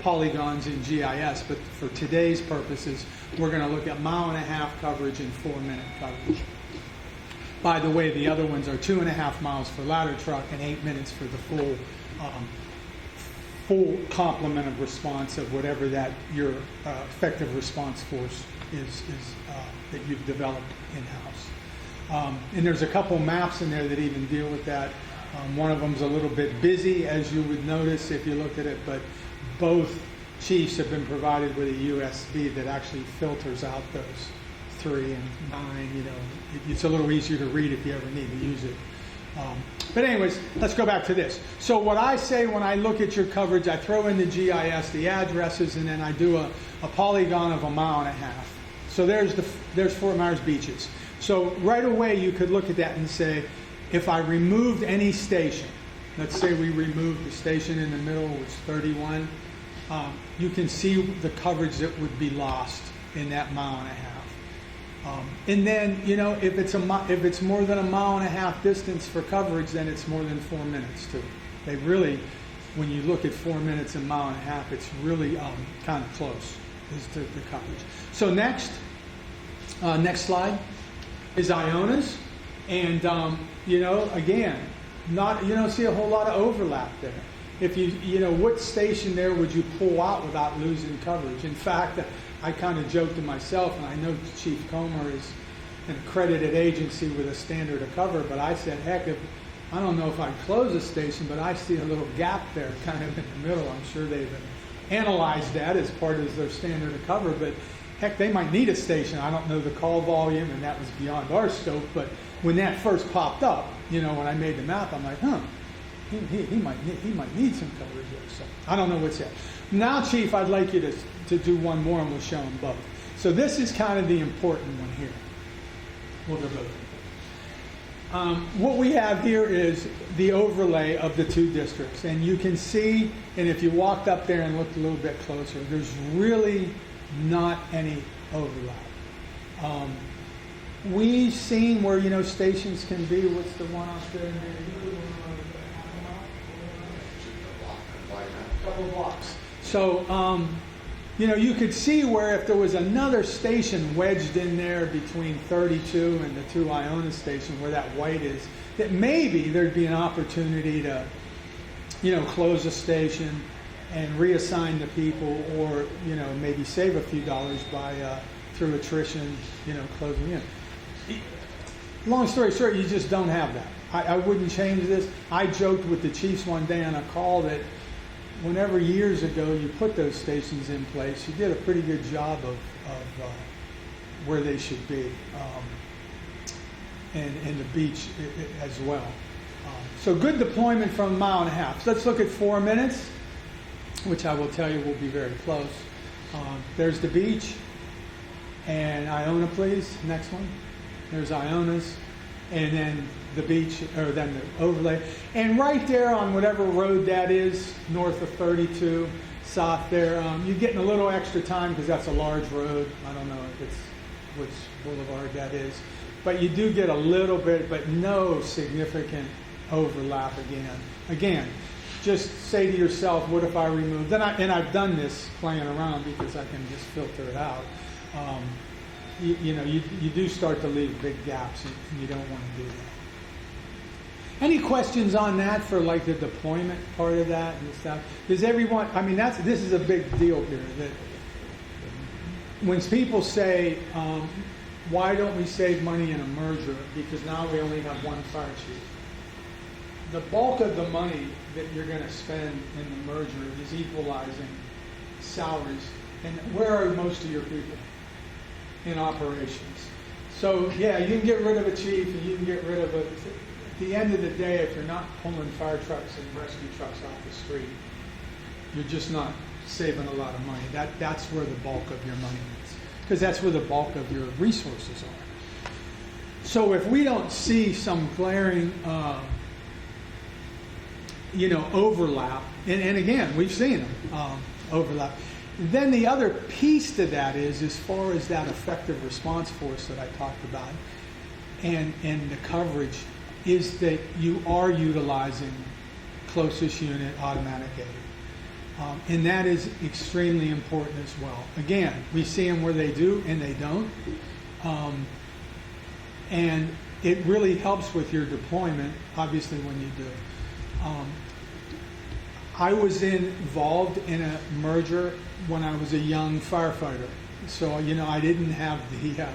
polygons in GIS, but for today's purposes, we're going to look at 1.5 mile coverage and 4 minute coverage. By the way, the other ones are 2.5 miles for ladder truck and 8 minutes for the full complement of response of whatever that your effective response force is that you've developed in-house. And there's a couple maps in there that even deal with that. One of them's a little bit busy, as you would notice if you look at it, but both chiefs have been provided with a USB that actually filters out those 3 and 9. It's a little easier to read if you ever need to use it. But anyways, let's go back to this. So what I say when I look at your coverage, I throw in the GIS, the addresses, and then I do a polygon of 1.5 miles. So there's Fort Myers beaches. So right away you could look at that and say, if I removed any station, let's say we removed the station in the middle, which is 31, you can see the coverage that would be lost in that 1.5 miles. And then, you know, if it's more than 1.5 miles distance for coverage, then it's more than 4 minutes too. They really, when you look at 4 minutes and 1.5 miles, it's really kind of close as to the coverage. So next slide is Iona's, and you know, again, you don't see a whole lot of overlap there. If you know, what station there would you pull out without losing coverage? In fact, I kind of joked to myself, and I know Chief Comer is an accredited agency with a standard of cover, but I said, heck, I don't know if I'd close a station, but I see a little gap there kind of in the middle. I'm sure they've analyzed that as part of their standard of cover, but heck, they might need a station. I don't know the call volume, and that was beyond our scope, but when that first popped up, you know, when I made the map, I'm like, he might need some coverage there. So I don't know what's there. Now, Chief, I'd like you to do one more, and we'll show them both. So this is kind of the important one here. Well, they're both. What we have here is the overlay of the two districts, and you can see, and if you walked up there and looked a little bit closer, there's really not any overlap. We've seen where, you know, stations can be. What's the one up there? A couple blocks. So, you know, you could see where if there was another station wedged in there between 32 and the 2 Iona station, where that white is, that maybe there'd be an opportunity to, you know, close a station and reassign the people, or, you know, maybe save a few dollars by through attrition, you know, closing in. Long story short, you just don't have that. I wouldn't change this. I joked with the chiefs one day on a call that whenever years ago you put those stations in place, you did a pretty good job of where they should be, and the beach as well. So good deployment from 1.5 miles. So let's look at 4 minutes, which I will tell you will be very close. There's the beach, and Iona, please. Next one. There's Iona's, and then the beach, or then the overlay. And right there on whatever road that is, north of 32, south there, you're getting a little extra time because that's a large road. I don't know if it's which boulevard that is. But you do get a little bit, but no significant overlap again. Just say to yourself, what if I remove, and I've done this playing around because I can just filter it out. You know, you do start to leave big gaps, and you don't want to do that. Any questions on that for like the deployment part of that and stuff? Does everyone, I mean, this is a big deal here, that when people say, why don't we save money in a merger because now we only have one fire chief? The bulk of the money that you're going to spend in the merger is equalizing salaries. And where are most of your people? In operations. So yeah, you can get rid of a chief, and you can get rid of a, at the end of the day, if you're not pulling fire trucks and rescue trucks off the street, you're just not saving a lot of money. That's where the bulk of your money is, because that's where the bulk of your resources are. So if we don't see some glaring you know, overlap, and again, we've seen them overlap. Then the other piece to that is, as far as that effective response force that I talked about, and the coverage, is that you are utilizing closest unit automatic aid. And that is extremely important as well. Again, we see them where they do and they don't. And it really helps with your deployment, obviously, when you do. I was involved in a merger when I was a young firefighter. So, you know, I didn't have the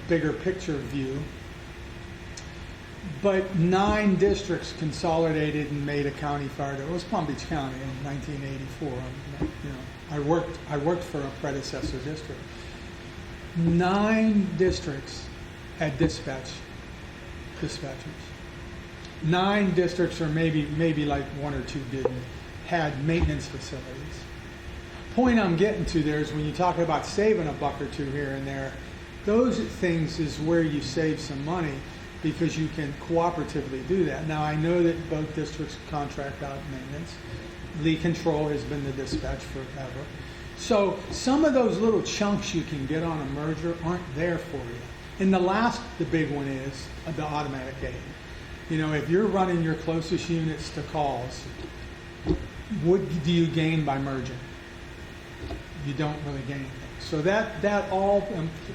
bigger picture view. But 9 districts consolidated and made a county fire. It was Palm Beach County in 1984. You know, I worked for a predecessor district. 9 districts had dispatchers. 9 districts, or maybe like 1 or 2 didn't, had maintenance facilities. Point I'm getting to there is when you talk about saving a buck or two here and there, those things is where you save some money because you can cooperatively do that. Now, I know that both districts contract out maintenance. Lee Control has been the dispatch forever. So some of those little chunks you can get on a merger aren't there for you. And the big one is the automatic aid. You know, if you're running your closest units to calls, what do you gain by merging? You don't really gain anything. So that all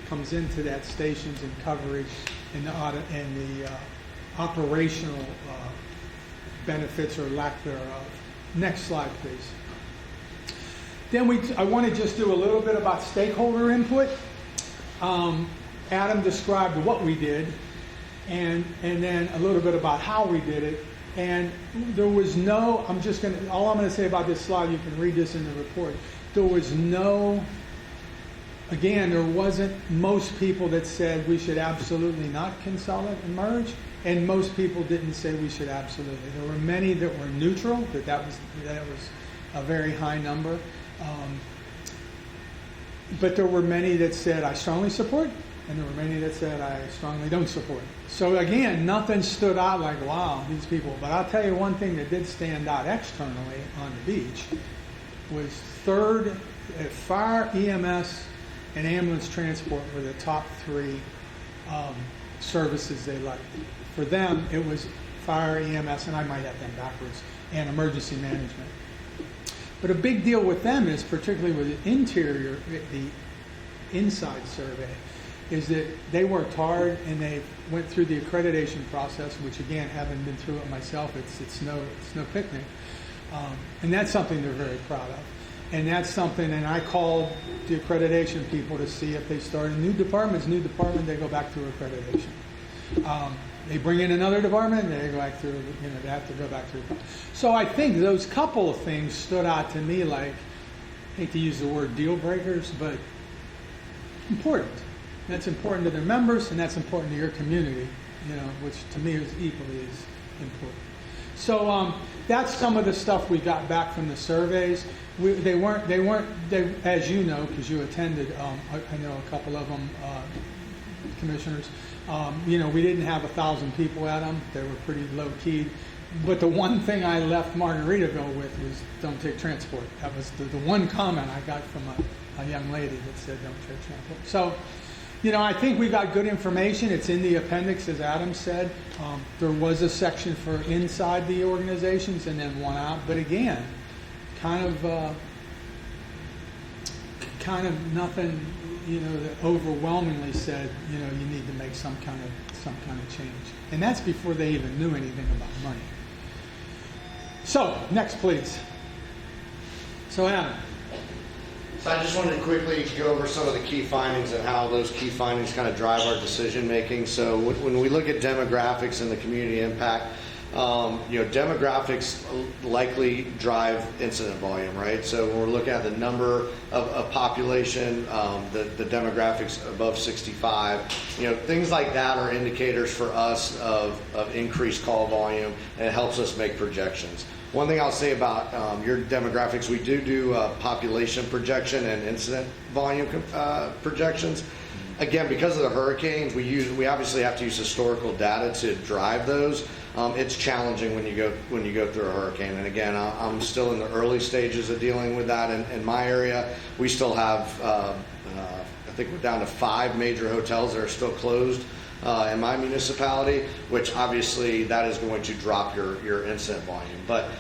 comes into that stations and coverage and the operational benefits or lack thereof. Next slide, please. Then I want to just do a little bit about stakeholder input. Adam described what we did, and then a little bit about how we did it. And there was no, all I'm going to say about this slide, you can read this in the report. There was no, again, there wasn't most people that said we should absolutely not consolidate and merge, and most people didn't say we should absolutely. There were many that were neutral, that was a very high number. But there were many that said I strongly support, and there were many that said I strongly don't support. So again, nothing stood out like, wow, these people. But I'll tell you one thing that did stand out externally on the beach was third at fire, EMS, and ambulance transport were the top 3 services they liked. For them, it was fire, EMS, and I might have them backwards, and emergency management. But a big deal with them is, particularly with the inside survey, is that they worked hard and they went through the accreditation process, which again, having been through it myself, it's no picnic. And that's something they're very proud of. And that's something, and I called the accreditation people to see if they start a new department, they go back through accreditation. They bring in another department, they go back through, they have to go back through. So I think those couple of things stood out to me like, I hate to use the word deal breakers, but important. That's important to their members, and that's important to your community, which to me is equally as important. So that's some of the stuff we got back from the surveys. They weren't, as you know, because you attended, I know a couple of them, commissioners, we didn't have 1,000 people at them. They were pretty low-key. But the one thing I left Margaritaville with was don't take transport. That was the one comment I got from a young lady that said don't take transport. So, I think we got good information. It's in the appendix, as Adam said. There was a section for inside the organizations and then one out. But again, kind of nothing, that overwhelmingly said, you need to make some kind of change. And that's before they even knew anything about money. So, next, please. So, Adam. So I just wanted to quickly go over some of the key findings and how those key findings kind of drive our decision making. So when we look at demographics and the community impact, demographics likely drive incident volume, right? So when we're looking at the number of population, the demographics above 65, things like that are indicators for us of increased call volume, and it helps us make projections. One thing I'll say about your demographics, we do population projection and incident volume projections. Again, because of the hurricanes, we obviously have to use historical data to drive those. It's challenging when you go through a hurricane. And again, I'm still in the early stages of dealing with that in my area. We still have, I think we're down to 5 major hotels that are still closed in my municipality, which obviously that is going to drop your incident volume. But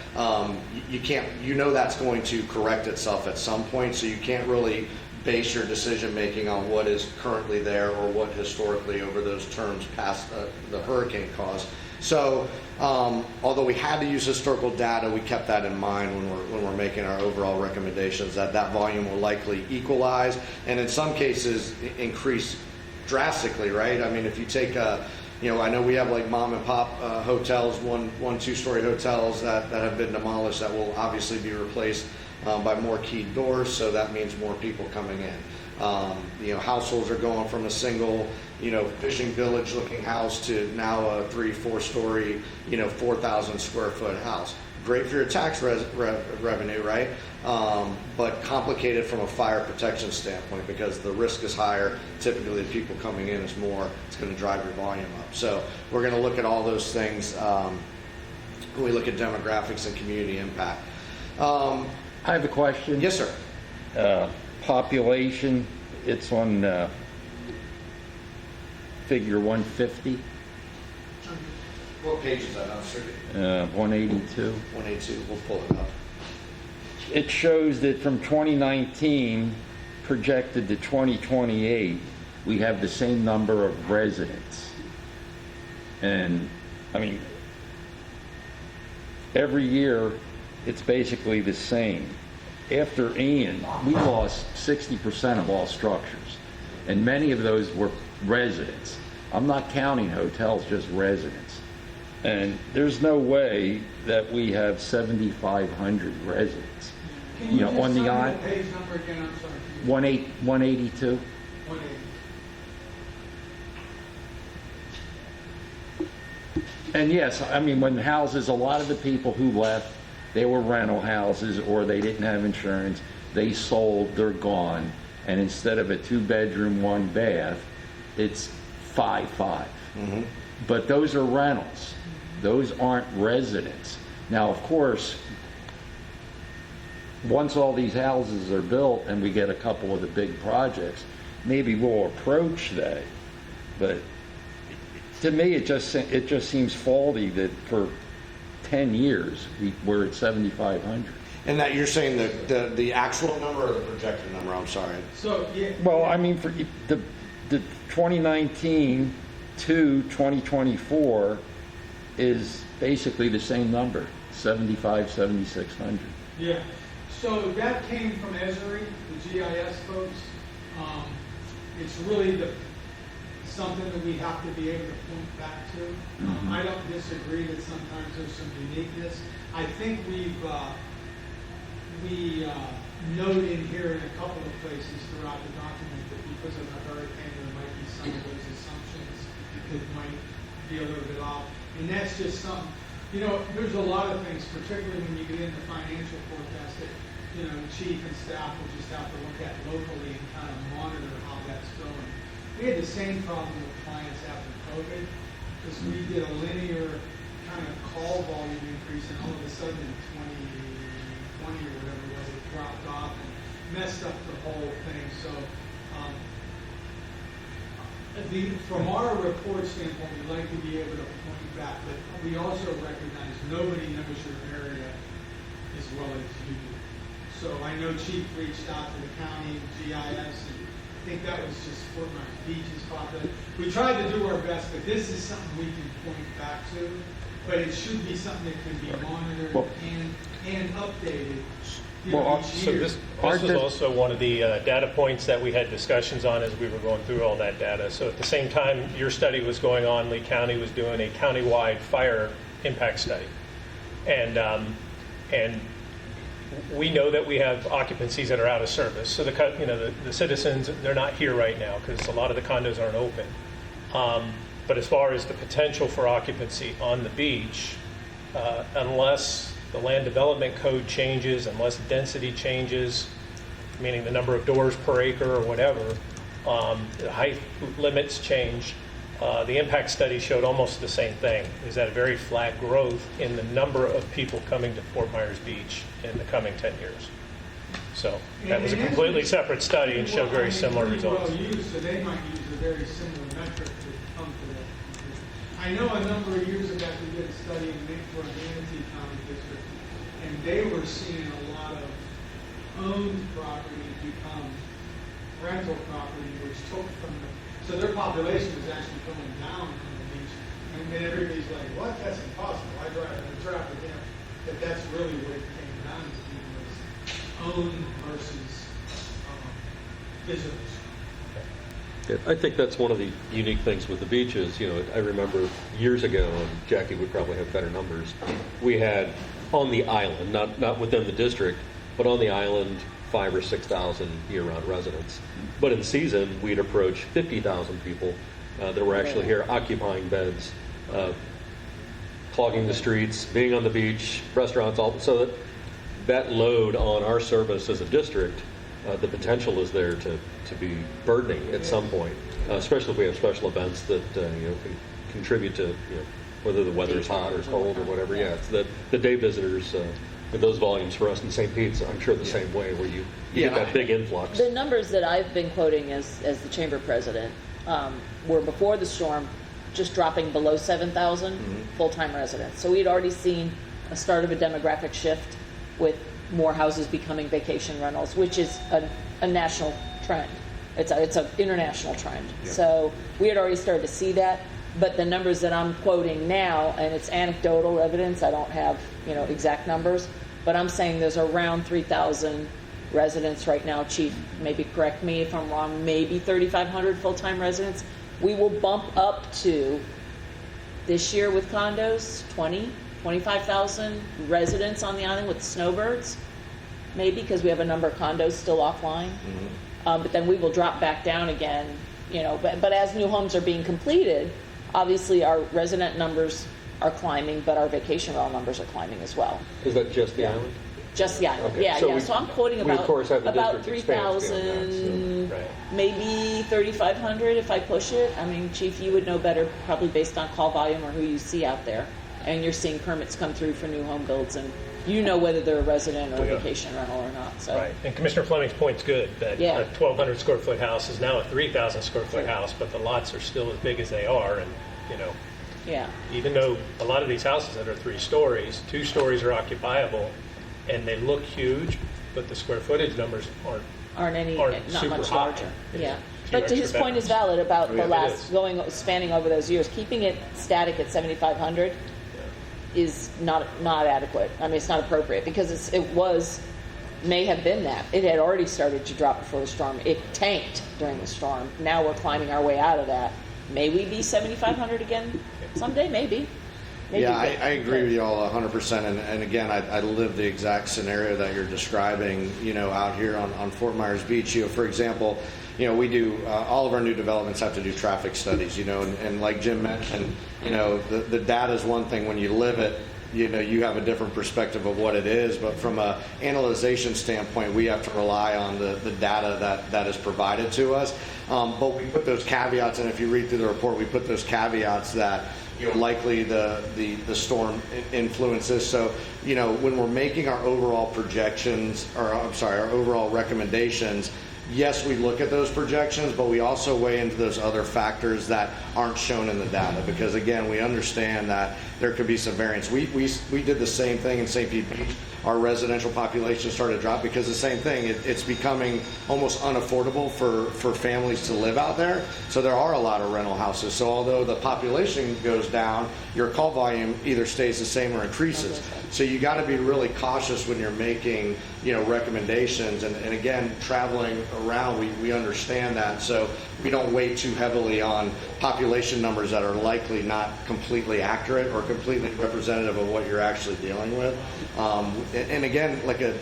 you can't, that's going to correct itself at some point, so you can't really base your decision making on what is currently there or what historically over those terms past the hurricane caused. So although we had to use historical data, we kept that in mind when we're making our overall recommendations, that volume will likely equalize and in some cases increase drastically, right? I mean, if you take I know we have like mom and pop hotels, one 2-story hotels that have been demolished that will obviously be replaced by more keyed doors, so that means more people coming in. Households are going from a single, fishing village looking house to now a 3-4 story, 4,000 square foot house. Great for your tax revenue, right? But complicated from a fire protection standpoint because the risk is higher. Typically, the people coming in is more. It's going to drive your volume up. So we're going to look at all those things when we look at demographics and community impact. I have a question. Yes, sir. Population, it's on figure 150, What page is that on, sir? 182. 182. We'll pull it up. It shows that from 2019 projected to 2028, we have the same number of residents. And, I mean, every year, it's basically the same. After Ian, we lost 60% of all structures, and many of those were residents. I'm not counting hotels, just residents. And there's no way that we have 7,500 residents. Can you just on the tell me island, the page number again? I'm sorry. 182. 180. And yes, I mean, when houses, a lot of the people who left, they were rental houses or they didn't have insurance. They sold, they're gone. And instead of a 2-bedroom, 1-bath, it's 5-5. Mm-hmm. But those are rentals. Those aren't residents. Now, of course, once all these houses are built and we get a couple of the big projects, maybe we'll approach that. But to me, it just seems faulty that for 10 years we're at 7,500. And that you're saying the actual number or the projected number? I'm sorry. So, yeah. Well, I mean, for the 2019 to 2024 is basically the same number, 7,600. Yeah. So that came from Esri, the GIS folks. It's really something that we have to be able to point back to. I don't disagree that sometimes there's some uniqueness. I think we note in here in a couple of places throughout the document that because of the hurricane, there might be some of those assumptions that might be a little bit off. And that's just something, there's a lot of things, particularly when you get into financial forecast that, chief and staff will just have to look at locally and kind of monitor how that's going. We had the same problem with clients after COVID because we did a linear kind of call volume increase and all of a sudden in 2020 or whatever it was, it dropped off and messed up the whole thing. So from our report standpoint, we like to be able to point back, but we also recognize nobody knows your area as well as you do. So I know Chief reached out to the county GIS, and I think that was just Fort Myers Beach's population. We tried to do our best, but this is something we can point back to. But it should be something that can be monitored and updated. Each So year. this was also one of the data points that we had discussions on as we were going through all that data. So at the same time your study was going on, Lee County was doing a countywide fire impact study. And we know that we have occupancies that are out of service. So the citizens, they're not here right now because a lot of the condos aren't open. But as far as the potential for occupancy on the beach, unless the land development code changes, unless density changes, meaning the number of doors per acre or whatever, the height limits change, the impact study showed almost the same thing, is that a very flat growth in the number of people coming to Fort Myers Beach in the coming 10 years. So that was a completely separate study and showed very similar results. Well used, so they might use a very similar metric to come to that conclusion. I know a number of years ago we did a study for the Manatee County District, and they were seeing a lot of owned property become rental property, which took from so their population was actually going down on the beach. And then everybody's like, what? That's impossible. I drive in traffic, that that's really what it came down to, was owned versus visitors. I think that's one of the unique things with the beaches. I remember years ago, and Jackie would probably have better numbers, we had on the island, not within the district, but on the island, 5,000 or 6,000 year-round residents. But in season, we'd approach 50,000 people that were actually here occupying beds, clogging the streets, being on the beach, restaurants, all. So that load on our service as a district, the potential is there to be burdening at some point, especially if we have special events that can contribute to whether the weather's hot or cold or whatever. Yeah, it's the day visitors. With those volumes for us in St. Pete's, I'm sure the same way, where you get that big influx. The numbers that I've been quoting as the chamber president were before the storm, just dropping below 7,000 full-time residents. So we had already seen a start of a demographic shift with more houses becoming vacation rentals, which is a national trend. It's an international trend. Yeah. So we had already started to see that. But the numbers that I'm quoting now, and it's anecdotal evidence, I don't have exact numbers, but I'm saying there's around 3,000 residents right now. Chief, maybe correct me if I'm wrong, maybe 3,500 full-time residents. We will bump up to, this year with condos, 25,000 residents on the island with snowbirds, maybe, because we have a number of condos still offline. But then we will drop back down again, but as new homes are being completed, obviously our resident numbers are climbing, but our vacation rental numbers are climbing as well. Is that just the island? Just the island, Okay. yeah. So I'm quoting we of course have the about district expands beyond 3,000, that, Right. maybe 3,500 if I push it. I mean, Chief, you would know better, probably based on call volume or who you see out there. And you're seeing permits come through for new home builds, and you know whether they're a resident or a vacation rental or not. So. Right, and Commissioner Fleming's point's good, that a 1,200 square foot house is now a 3,000 square foot house, but the lots are still as big as they are, and even though a lot of these houses that are 3 stories, 2 stories are occupiable, and they look huge, but the square footage numbers aren't not super much high. larger. Yeah. Few But to his extra point is bedrooms. valid about the It last is. spanning over those years. Keeping it static at 7,500 is not adequate. I mean, it's not appropriate because it may have been that. It had already started to drop before the storm. It tanked during the storm. Now we're climbing our way out of that. May we be 7,500 again someday? Maybe. Yeah, I agree with you all 100%. And again, I live the exact scenario that you're describing, out here on Fort Myers Beach. For example, we do, all of our new developments have to do traffic studies, and like Jim mentioned, the data is one thing. When you live it, you have a different perspective of what it is. But from a analyzation standpoint, we have to rely on the data that is provided to us. But we put those caveats, and if you read through the report, we put those caveats that likely the storm influences. So, when we're making our overall projections, or I'm sorry, our overall recommendations, yes, we look at those projections, but we also weigh into those other factors that aren't shown in the data, because again, we understand that there could be some variance. We did the same thing in St. Pete Beach. Our residential population started to drop because the same thing. It's becoming almost unaffordable for families to live out there. So there are a lot of rental houses. So although the population goes down, your call volume either stays the same or increases. So you got to be really cautious when you're making recommendations. And again, traveling around, we understand that. So we don't weigh too heavily on population numbers that are likely not completely accurate or completely representative of what you're actually dealing with. And again, like a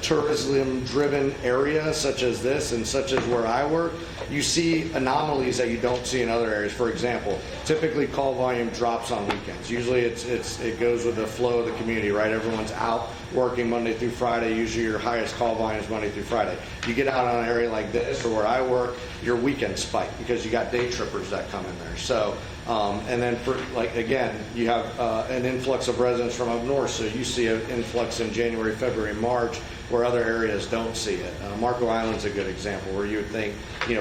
tourism-driven area such as this and such as where I work, you see anomalies that you don't see in other areas. For example, typically call volume drops on weekends. Usually it goes with the flow of the community, right? Everyone's out working Monday through Friday. Usually your highest call volume is Monday through Friday. You get out on an area like this or where I work, your weekends spike because you got day trippers that come in there. So, and then again, you have an influx of residents from up north. So you see an influx in January, February, March, where other areas don't see it. Marco Island's a good example where you would think,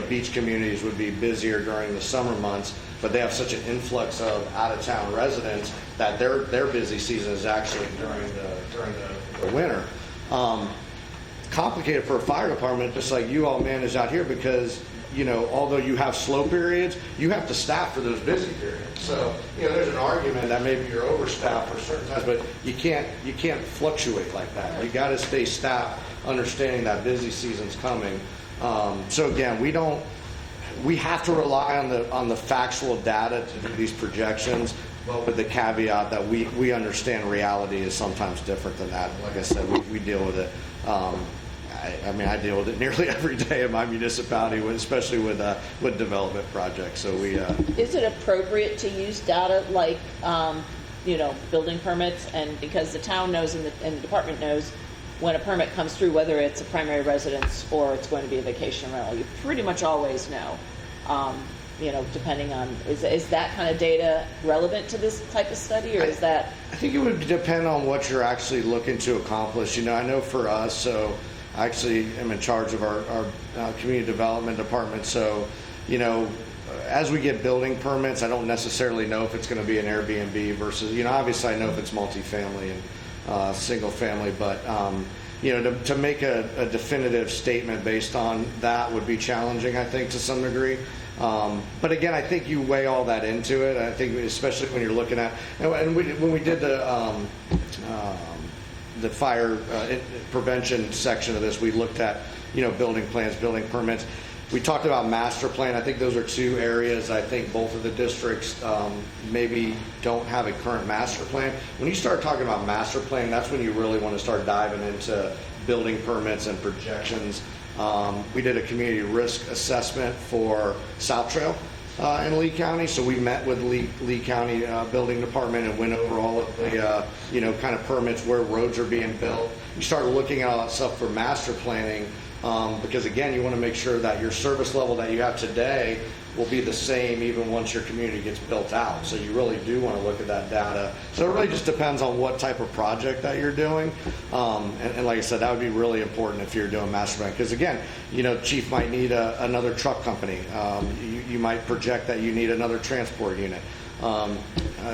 beach communities would be busier during the summer months, but they have such an influx of out-of-town residents that their busy season is actually during the winter. Complicated for a fire department, just like you all manage out here, because although you have slow periods, you have to staff for those busy periods. So, there's an argument that maybe you're overstaffed for certain times, but you can't fluctuate like that. You got to stay staffed, understanding that busy season's coming. So again, we have to rely on the factual data to do these projections, but with the caveat that we understand reality is sometimes different than that. Like I said, we deal with it I mean, I deal with it nearly every day in my municipality, especially with development projects. So we. Is it appropriate to use data like, building permits? And because the town knows and the department knows when a permit comes through, whether it's a primary residence or it's going to be a vacation rental, you pretty much always know. Depending on, is that kind of data relevant to this type of study, or is that? I think it would depend on what you're actually looking to accomplish. I know for us, so I actually am in charge of our community development department. So, as we get building permits, I don't necessarily know if it's going to be an Airbnb versus, obviously I know if it's multifamily and single family, but to make a definitive statement based on that would be challenging, I think, to some degree. But again, I think you weigh all that into it. I think especially when you're looking at, and when we did the fire prevention section of this, we looked at, building plans, building permits. We talked about master plan. I think those are two areas. I think both of the districts maybe don't have a current master plan. When you start talking about master plan, that's when you really want to start diving into building permits and projections. We did a community risk assessment for South Trail in Lee County, so we met with Lee County Building Department and went over all of the kind of permits, where roads are being built. You start looking at all that stuff for master planning, because again, you want to make sure that your service level that you have today will be the same even once your community gets built out. So you really do want to look at that data. So it really just depends on what type of project that you're doing. And like I said, that would be really important if you're doing master plan. Because again, Chief might need another truck company. You might project that you need another transport unit.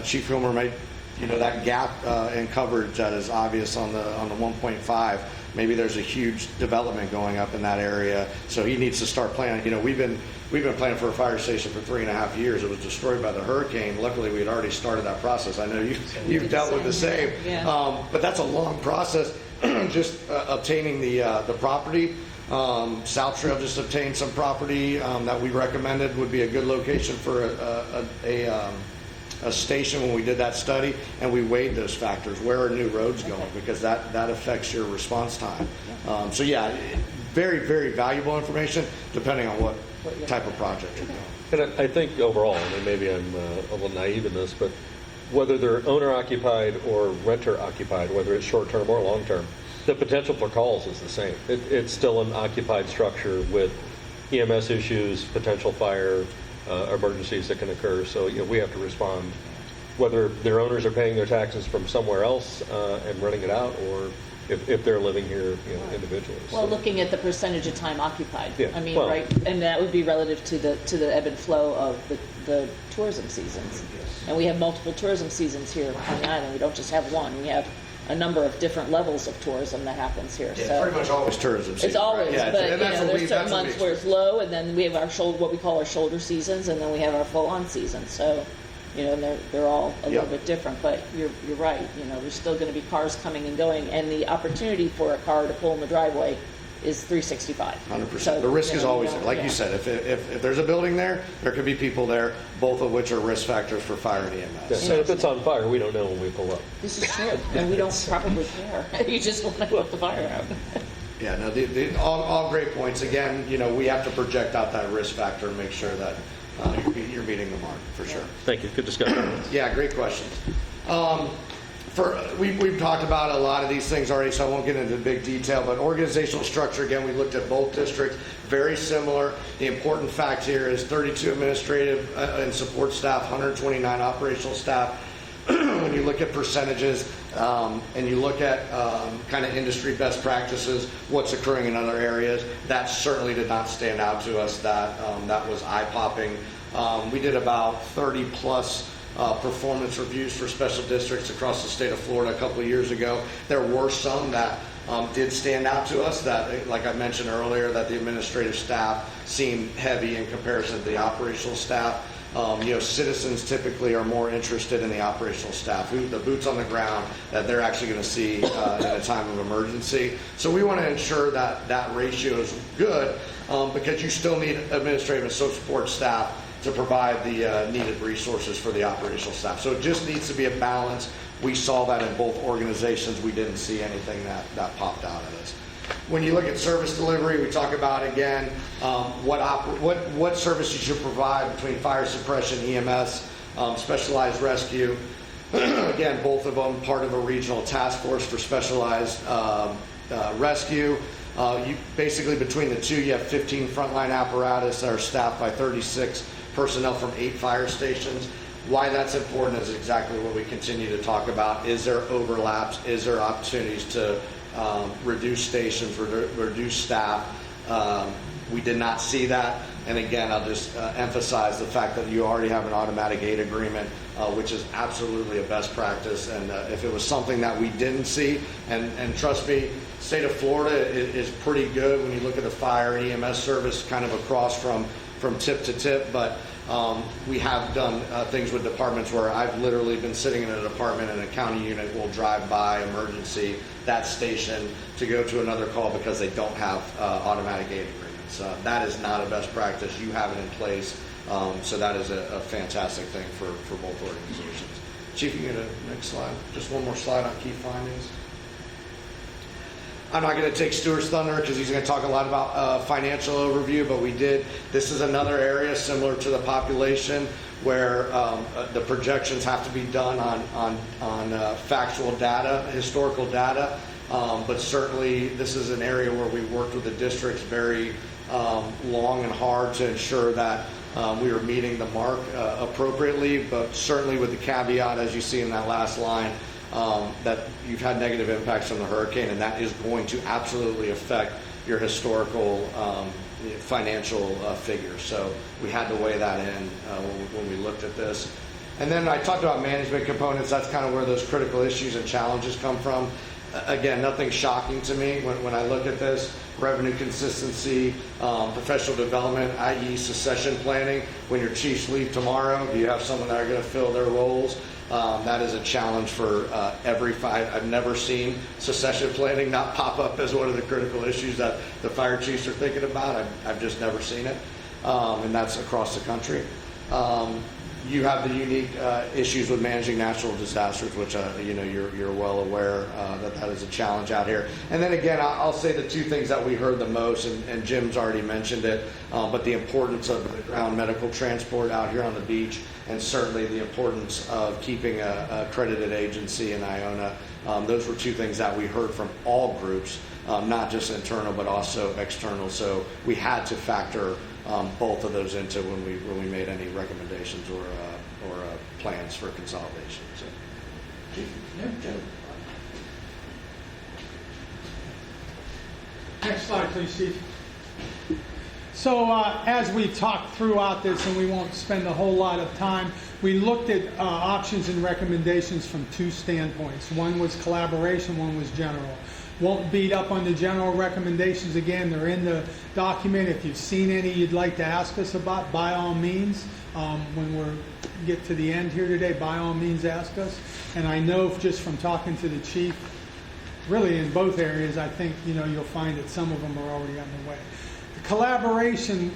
Chief Hilmer might, that gap in coverage that is obvious on the 1.5. Maybe there's a huge development going up in that area, so he needs to start planning. We've been planning for a fire station for 3.5 years. It was destroyed by the hurricane. Luckily, we had already started that process. I know you've dealt with the same, yeah. But that's a long process. Just obtaining the property. South Trail just obtained some property that we recommended would be a good location for a station when we did that study, and we weighed those factors. Where are new roads going? Because that affects your response time. So yeah, very, very valuable information depending on what type of project you're doing. And I think overall, maybe I'm a little naive in this, but whether they're owner-occupied or renter-occupied, whether it's short-term or long-term, the potential for calls is the same. It's still an occupied structure with EMS issues, potential fire, emergencies that can occur. So we have to respond, whether their owners are paying their taxes from somewhere else and renting it out, or if they're living here individually. Well, looking at the percentage of time occupied. Yeah, I mean, well, right, and that would be relative to the ebb and flow of the tourism seasons. And we have multiple tourism seasons here on the island. We don't just have one. We have a number of different levels of tourism that happens here. Yeah, so pretty much always tourism season. it's always, right? Yeah, but and that's what there's we- certain that's what we months where it's low, and then we have our what we call our shoulder seasons, and then we have our full-on seasons. So, and they're all a little bit different. But you're right. There's still going to be cars coming and going, and the opportunity for a car to pull in the driveway is 365. 100%. So, The risk is always you there. know, Like yeah. you said, if there's a building there could be people there, both of which are risk factors for fire and Yeah, EMS. and if it's on fire, we don't know when we pull up. This is true, and we don't probably care. You just want to put the fire out. Yeah, no, all great points. Again, we have to project out that risk factor and make sure that you're meeting the mark for sure. Thank you. Good discussion. Yeah, great questions. We've talked about a lot of these things already, so I won't get into big detail, but organizational structure, again, we looked at both districts, very similar. The important fact here is 32 administrative and support staff, 129 operational staff. When you look at percentages and you look at kind of industry best practices, what's occurring in other areas, that certainly did not stand out to us. That was eye-popping. We did about 30 plus performance reviews for special districts across the state of Florida a couple of years ago. There were some that did stand out to us that, like I mentioned earlier, that the administrative staff seemed heavy in comparison to the operational staff. Citizens typically are more interested in the operational staff, the boots on the ground that they're actually going to see in a time of emergency. So we want to ensure that that ratio is good because you still need administrative and support staff to provide the needed resources for the operational staff. So it just needs to be a balance. We saw that in both organizations. We didn't see anything that popped out at us. when you look at service delivery, we talk about, again, what service you should provide between fire suppression, EMS, specialized rescue. Again, both of them part of a regional task force for specialized rescue. You basically, between the two, you have 15 frontline apparatus that are staffed by 36 personnel from 8 fire stations. Why that's important is exactly what we continue to talk about. Is there overlaps? Is there opportunities to reduce stations, reduce staff? We did not see that. And again, I'll just emphasize the fact that you already have an automatic aid agreement, which is absolutely a best practice. And if it was something that we didn't see, and trust me, state of Florida is pretty good when you look at the fire and EMS service kind of across from tip to tip. But we have done things with departments where I've literally been sitting in a department and a county unit will drive by emergency that station to go to another call because they don't have automatic aid agreements. That is not a best practice. You have it in place. So that is a fantastic thing for both organizations. Chief, you can get a next slide. Just one more slide on key findings. I'm not going to take Stuart's thunder because he's going to talk a lot about financial overview, but this is another area similar to the population where the projections have to be done on factual data, historical data, but certainly this is an area where we worked with the districts very long and hard to ensure that we were meeting the mark appropriately, but certainly with the caveat, as you see in that last line, that you've had negative impacts from the hurricane, and that is going to absolutely affect your historical financial figures. So we had to weigh that in when we looked at this. And then I talked about management components. That's kind of where those critical issues and challenges come from. Again, nothing shocking to me when I look at this. Revenue consistency, professional development, i.e. succession planning. When your chiefs leave tomorrow, do you have someone that are going to fill their roles? That is a challenge for every fire. I've never seen succession planning not pop up as one of the critical issues that the fire chiefs are thinking about. I've just never seen it, and that's across the country. You have the unique issues with managing natural disasters, which you're well aware that is a challenge out here. And then again, I'll say the two things that we heard the most, and Jim's already mentioned it, but the importance of the ground medical transport out here on the beach, and certainly the importance of keeping a accredited agency in Iona. Those were two things that we heard from all groups, not just internal but also external. So we had to factor both of those into when we made any recommendations or plans for consolidation. So, Jim. Next slide, please, Chief. So as we talked throughout this, and we won't spend a whole lot of time, we looked at options and recommendations from two standpoints. One was collaboration, one was general. Won't beat up on the general recommendations again. They're in the document. If you've seen any you'd like to ask us about, by all means, when we get to the end here today, by all means ask us. And I know just from talking to the chief, really in both areas, I think you'll find that some of them are already on the way. The collaboration,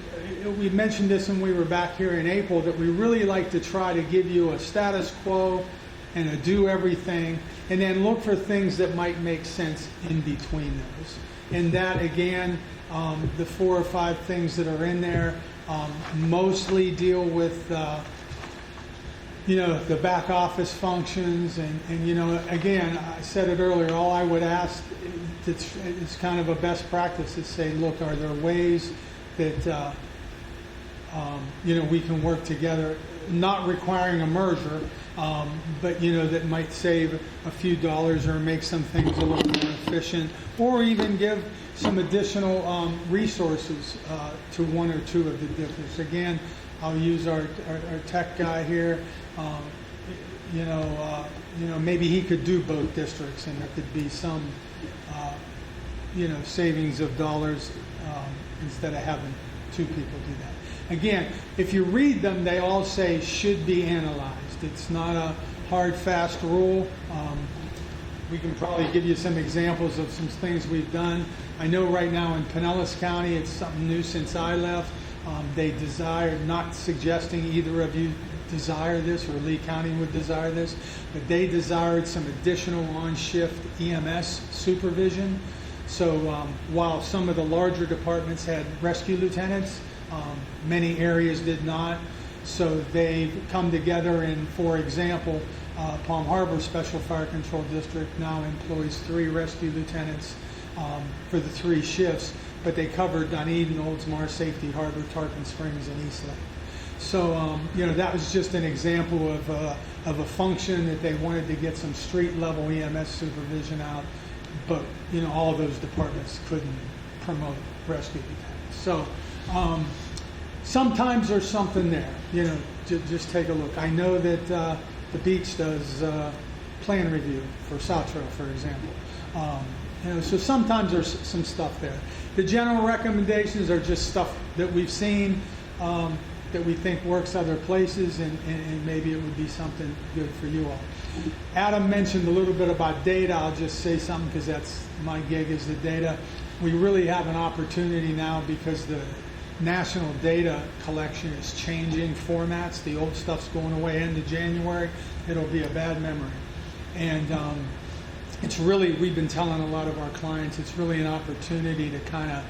we mentioned this when we were back here in April, that we really like to try to give you a status quo and a do everything, and then look for things that might make sense in between those. And that, again, the 4 or 5 things that are in there mostly deal with the back office functions, and again, I said it earlier, all I would ask, it's kind of a best practice, is say, look, are there ways that we can work together, not requiring a merger, but that might save a few dollars or make some things a little more efficient, or even give some additional resources to one or two of the districts. Again, I'll use our tech guy here. Maybe he could do both districts, and there could be some savings of dollars instead of having 2 people do that. Again, if you read them, they all say should be analyzed. It's not a hard, fast rule. We can probably give you some examples of some things we've done. I know right now in Pinellas County, it's something new since I left. They desire, not suggesting either of you desire this or Lee County would desire this, but they desired some additional on-shift EMS supervision. So while some of the larger departments had rescue lieutenants, many areas did not. So they've come together and, for example, Palm Harbor Special Fire Control District now employs 3 rescue lieutenants for the 3 shifts, but they covered Dunedin, Oldsmar, Safety Harbor, Tarpon Springs, and East Lake. So, that was just an example of a function that they wanted to get some street-level EMS supervision out, but, all of those departments couldn't promote rescue lieutenants. So, sometimes there's something there, just take a look. I know that the beach does plan review for Satro, for example. So sometimes there's some stuff there. The general recommendations are just stuff that we've seen that we think works other places, and maybe it would be something good for you all. Adam mentioned a little bit about data. I'll just say something because that's my gig, is the data. We really have an opportunity now because the national data collection is changing formats. The old stuff's going away end of January. It'll be a bad memory. And it's really, we've been telling a lot of our clients, it's really an opportunity to kind of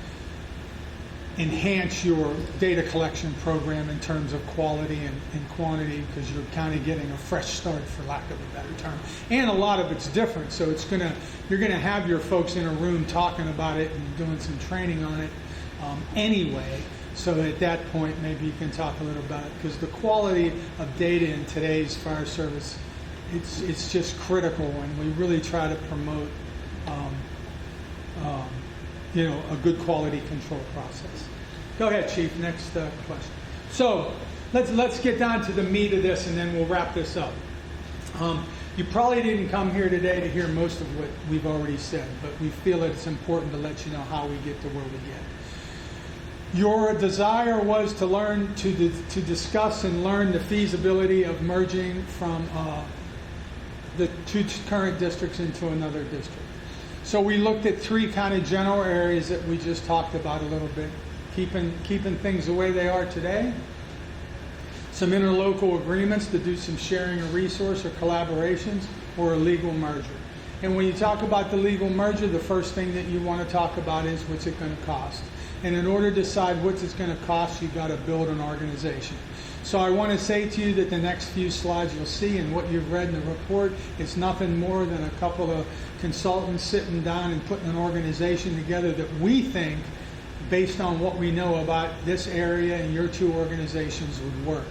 enhance your data collection program in terms of quality and quantity, because you're kind of getting a fresh start, for lack of a better term. And a lot of it's different, so you're gonna have your folks in a room talking about it and doing some training on it anyway. So at that point, maybe you can talk a little about it, because the quality of data in today's fire service, it's just critical, and we really try to promote a good quality control process. Go ahead, Chief. Next question. So let's get down to the meat of this, and then we'll wrap this up. You probably didn't come here today to hear most of what we've already said, but we feel that it's important to let you know how we get to where we get. Your desire was to learn to discuss and learn the feasibility of merging from the 2 current districts into another district. So we looked at 3 kind of general areas that we just talked about a little bit. Keeping things the way they are today. Some interlocal agreements to do some sharing of resource or collaborations, or a legal merger. And when you talk about the legal merger, the first thing that you want to talk about is what's it going to cost. And in order to decide what it's going to cost, you've got to build an organization. So I want to say to you that the next few slides you'll see, and what you've read in the report, is nothing more than a couple of consultants sitting down and putting an organization together that we think, based on what we know about this area and your 2 organizations, would work.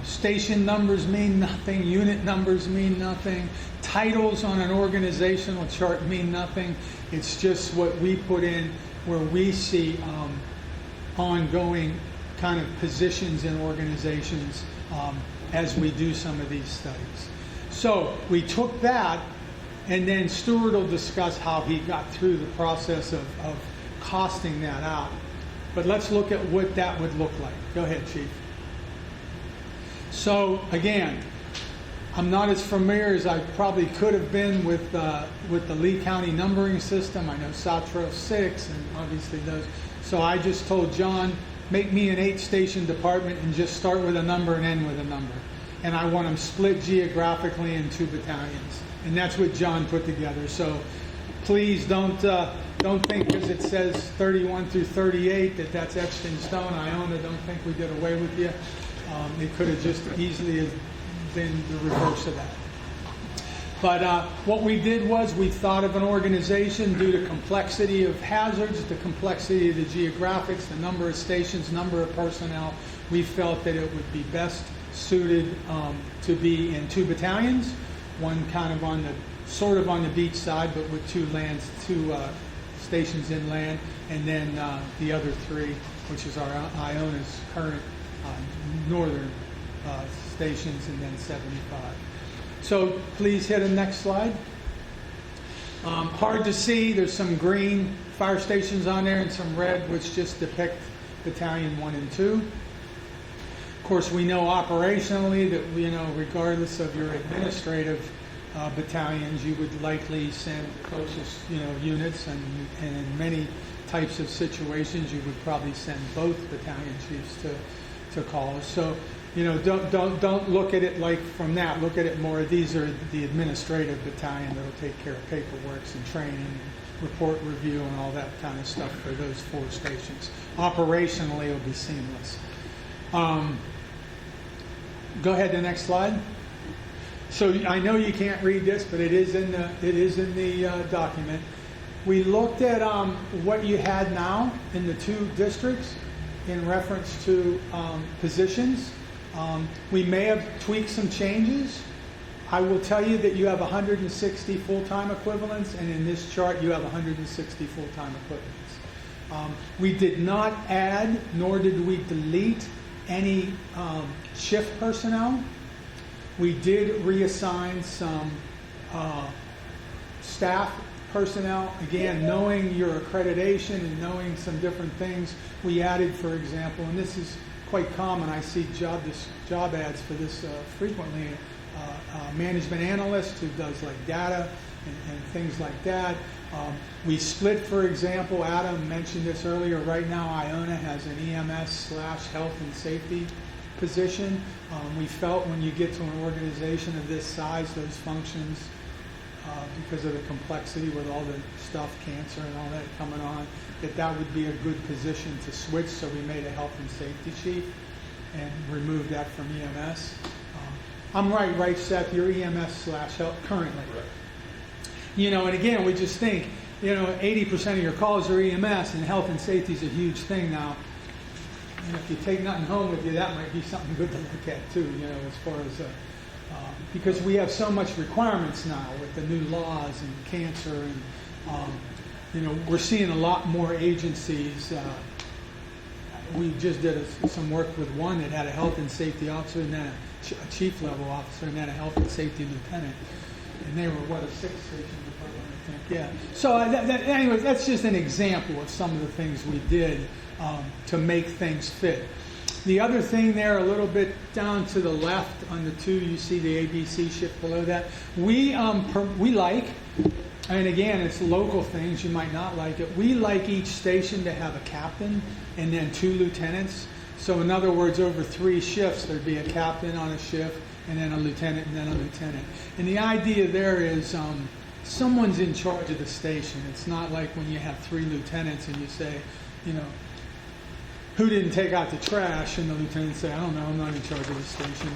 Station numbers mean nothing. Unit numbers mean nothing. Titles on an organizational chart mean nothing. It's just what we put in where we see ongoing kind of positions in organizations as we do some of these studies. So we took that, and then Stuart will discuss how he got through the process of costing that out. But let's look at what that would look like. Go ahead, Chief. So again, I'm not as familiar as I probably could have been with the Lee County numbering system. I know Satro 6 and obviously those. So I just told John, make me an 8-station department and just start with a number and end with a number. And I want them split geographically in 2 battalions. And that's what John put together. So please don't think because it says 31 through 38 that's etched in stone. Iona, don't think we did away with you. It could have just easily been the reverse of that. But what we did was we thought of an organization due to complexity of hazards, the complexity of the geographics, the number of stations, number of personnel. We felt that it would be best suited to be in 2 battalions, one kind of on the beach side, but with 2 stations inland, and then the other 3, which is our Iona's current northern stations, and then 75. So please hit the next slide. Hard to see. There's some green fire stations on there and some red, which just depict Battalion 1 and 2. Of course, we know operationally that, regardless of your administrative battalions, you would likely send closest, units, and in many types of situations, you would probably send both battalion chiefs to calls. So, don't look at it like from that. Look at it more. These are the administrative battalion that'll take care of paperwork and training, report review and all that kind of stuff for those 4 stations. Operationally, it'll be seamless. Go ahead to the next slide. So I know you can't read this, but it is in the document. We looked at what you had now in the 2 districts in reference to positions. We may have tweaked some changes. I will tell you that you have 160 full-time equivalents, and in this chart you have 160 full-time equivalents. We did not add, nor did we delete any shift personnel. We did reassign some staff personnel. Again, knowing your accreditation and knowing some different things, we added, for example, and this is quite common, I see job ads for this frequently, management analyst who does like data and things like that. We split, for example, Adam mentioned this earlier, right now Iona has an EMS/health and safety position. We felt when you get to an organization of this size, those functions, because of the complexity with all the stuff, cancer and all that coming on, that would be a good position to switch. So we made a health and safety chief and removed that from EMS. I'm right, Seth, you're EMS/health currently. Right. You know, and again, we just think, 80% of your calls are EMS, and health and safety is a huge thing now. If you take nothing home with you, that might be something good to look at too, as far as, because we have so much requirements now with the new laws and cancer and, we're seeing a lot more agencies. We just did some work with one that had a health and safety officer and then a chief level officer and then a health and safety lieutenant. And they were, a 6-station department, I think. Yeah. So anyways, that's just an example of some of the things we did to make things fit. The other thing there, a little bit down to the left on the 2, you see the ABC shift below that. We like, and again, it's local things, you might not like it. We like each station to have a captain and then 2 lieutenants. So in other words, over 3 shifts, there'd be a captain on a shift, and then a lieutenant, and then a lieutenant. And the idea there is someone's in charge of the station. It's not like when you have 3 lieutenants and you say, who didn't take out the trash? And the lieutenant say, I don't know, I'm not in charge of the station.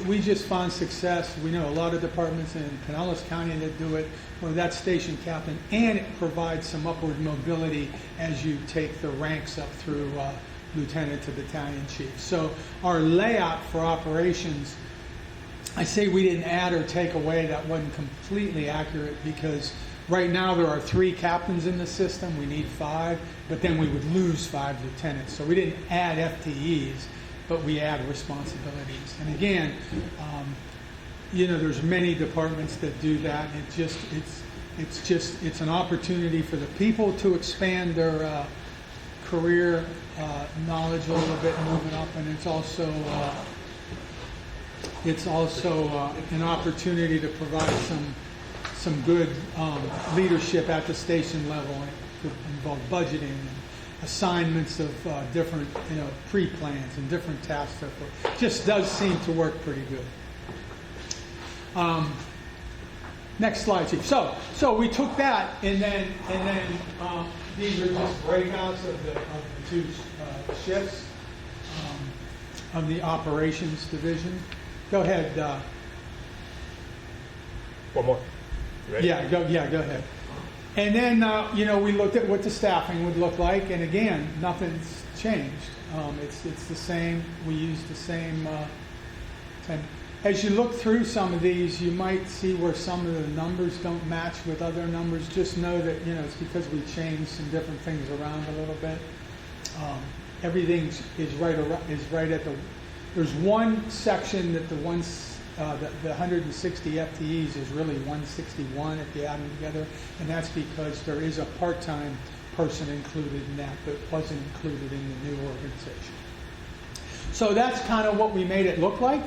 We just found success. We know a lot of departments in Pinellas County that do it, where that station captain, and it provides some upward mobility as you take the ranks up through lieutenant to battalion chief. So our layout for operations, I say we didn't add or take away, that wasn't completely accurate, because right now there are 3 captains in the system, we need 5, but then we would lose 5 lieutenants. So we didn't add FTEs, but we add responsibilities. And again, there's many departments that do that. It's an opportunity for the people to expand their career knowledge a little bit, moving up, and it's also an opportunity to provide some good leadership at the station level. It could involve budgeting and assignments of different pre-plans and different tasks. It just does seem to work pretty good. Next slide, Chief. So we took that, and then these are just breakouts of the 2 shifts of the operations division. Go ahead. One more. You ready? Yeah, go ahead. And then we looked at what the staffing would look like, and again, nothing's changed. It's the same. We use the same. As you look through some of these, you might see where some of the numbers don't match with other numbers. Just know that it's because we changed some different things around a little bit. Everything is right at the. There's one section that the 160 FTEs is really 161 if you add them together, and that's because there is a part-time person included in that wasn't included in the new organization. So that's kind of what we made it look like.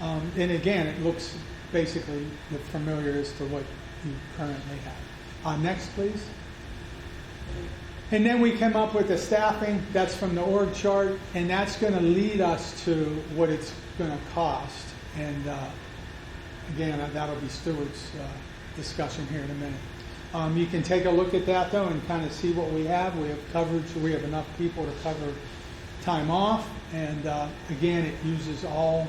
And again, it looks basically familiar as to what you currently have. Next, please. And then we came up with the staffing. That's from the org chart, and that's going to lead us to what it's going to cost. And again, that'll be Stuart's discussion here in a minute. You can take a look at that though and kind of see what we have. We have coverage, we have enough people to cover time off, and again, it uses all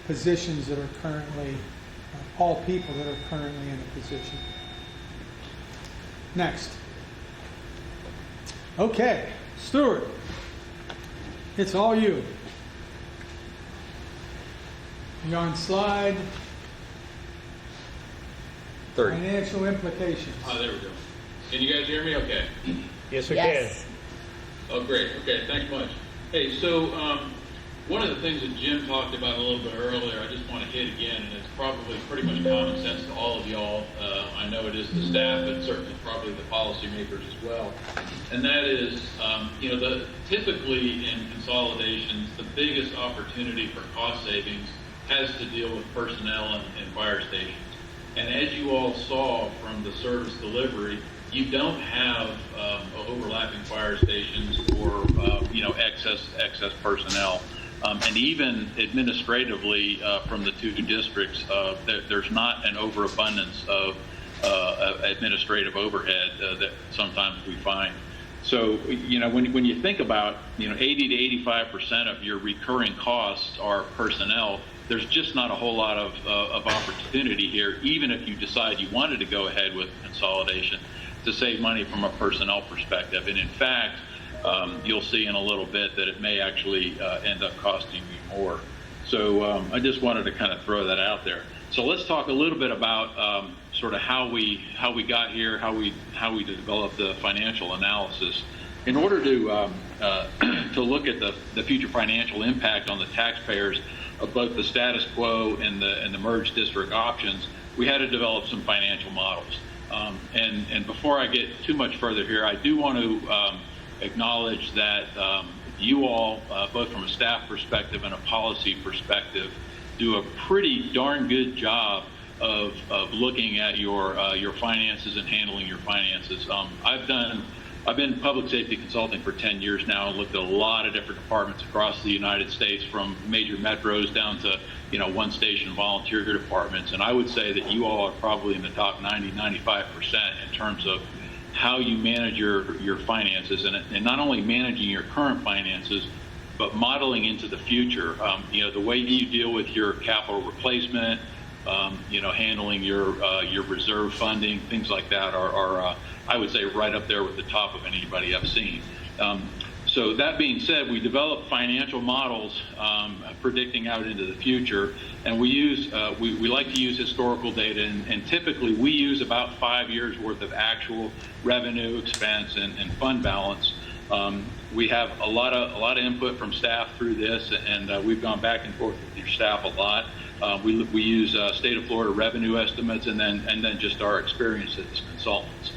positions that are currently, all people that are currently in a position. Next. Okay, Stuart, it's all you. You're on slide 30. financial implications. Oh, there we go. Can you guys hear me okay? Yes, we Yes. Oh, great. Okay, thanks much. Hey, so one of the things that Jim talked about a little bit earlier, I just want to hit again, and it's probably pretty much common sense to all of y'all. I know it is the staff, but certainly probably the policymakers as well. And that is, typically in consolidations, the biggest opportunity for cost savings has to deal with personnel and fire stations. And as you all saw from the service delivery, you don't have overlapping fire stations or excess personnel. And even administratively, from the two districts, there's not an overabundance of administrative overhead that sometimes we find. So, when you think about, 80 to 85% of your recurring costs are personnel, there's just not a whole lot of opportunity here, even if you decide you wanted to go ahead with consolidation, to save money from a personnel perspective. And in fact, you'll see in a little bit that it may actually end up costing you more. So I just wanted to kind of throw that out there. So let's talk a little bit about sort of how we got here, how we developed the financial analysis. In order to look at the future financial impact on the taxpayers of both the status quo and the merged district options, we had to develop some financial models. And before I get too much further here, I do want to acknowledge that you all, both from a staff perspective and a policy perspective, do a pretty darn good job of looking at your finances and handling your finances. I've been public safety consulting for 10 years now and looked at a lot of different departments across the United States, from major metros down to one station volunteer departments. And I would say that you all are probably in the top 90-95% in terms of how you manage your finances, and not only managing your current finances, but modeling into the future. The way you deal with your capital replacement, handling your reserve funding, things like that are I would say right up there with the top of anybody I've seen. So that being said, we develop financial models predicting out into the future, and we use we like to use historical data, and typically we use about 5 years worth of actual revenue, expense, and fund balance. We have a lot of input from staff through this, and we've gone back and forth with your staff a lot. We use state of Florida revenue estimates, and then just our experience as consultants.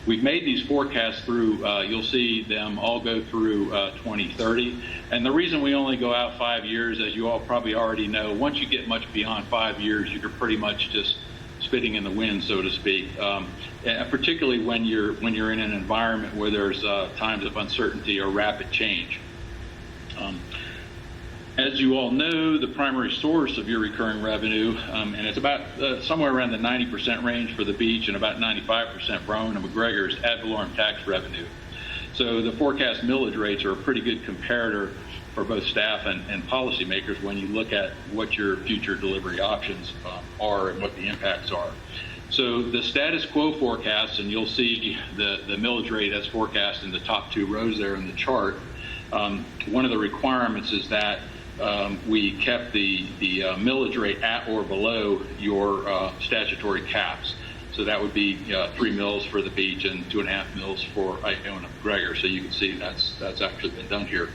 We've made these forecasts through, you'll see them all go through 2030. And the reason we only go out 5 years, as you all probably already know, once you get much beyond 5 years, you're pretty much just spitting in the wind, so to speak. And particularly when you're in an environment where there's times of uncertainty or rapid change. As you all know, the primary source of your recurring revenue, and it's about somewhere around the 90% range for the beach and about 95% for Iona McGregor, is ad valorem tax revenue. So the forecast millage rates are a pretty good comparator for both staff and policymakers when you look at what your future delivery options are and what the impacts are. So the status quo forecasts, and you'll see the millage rate as forecast in the top two rows there in the chart. One of the requirements is that we kept the millage rate at or below your statutory caps. So that would be 3 mils for the beach and 2.5 mils for Iona McGregor. So you can see that's actually been done here.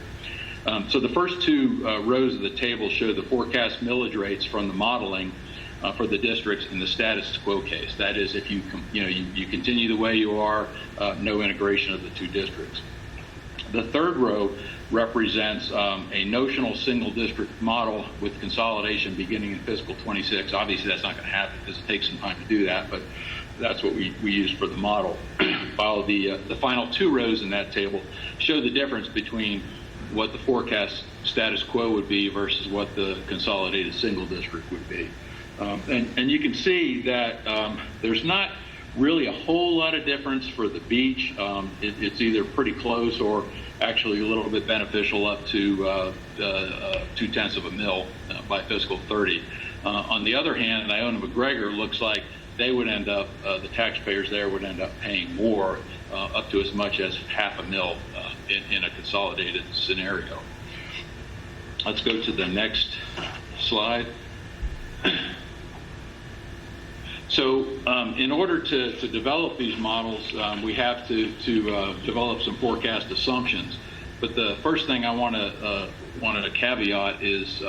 So the first two rows of the table show the forecast millage rates from the modeling for the districts in the status quo case. That is, if you continue the way you are, no integration of the two districts. The third row represents a notional single district model with consolidation beginning in fiscal 26. Obviously, that's not going to happen because it takes some time to do that, but that's what we use for the model. While the final two rows in that table show the difference between what the forecast status quo would be versus what the consolidated single district would be. And you can see that there's not really a whole lot of difference for the beach. It's either pretty close or actually a little bit beneficial up to 0.2 of a mil by fiscal 30. On the other hand, Iona McGregor looks like they would end up, the taxpayers there would end up paying more, up to as much as 0.5 mil in a consolidated scenario. Let's go to the next slide. So in order to develop these models, we have to develop some forecast assumptions. But the first thing I wanted to caveat is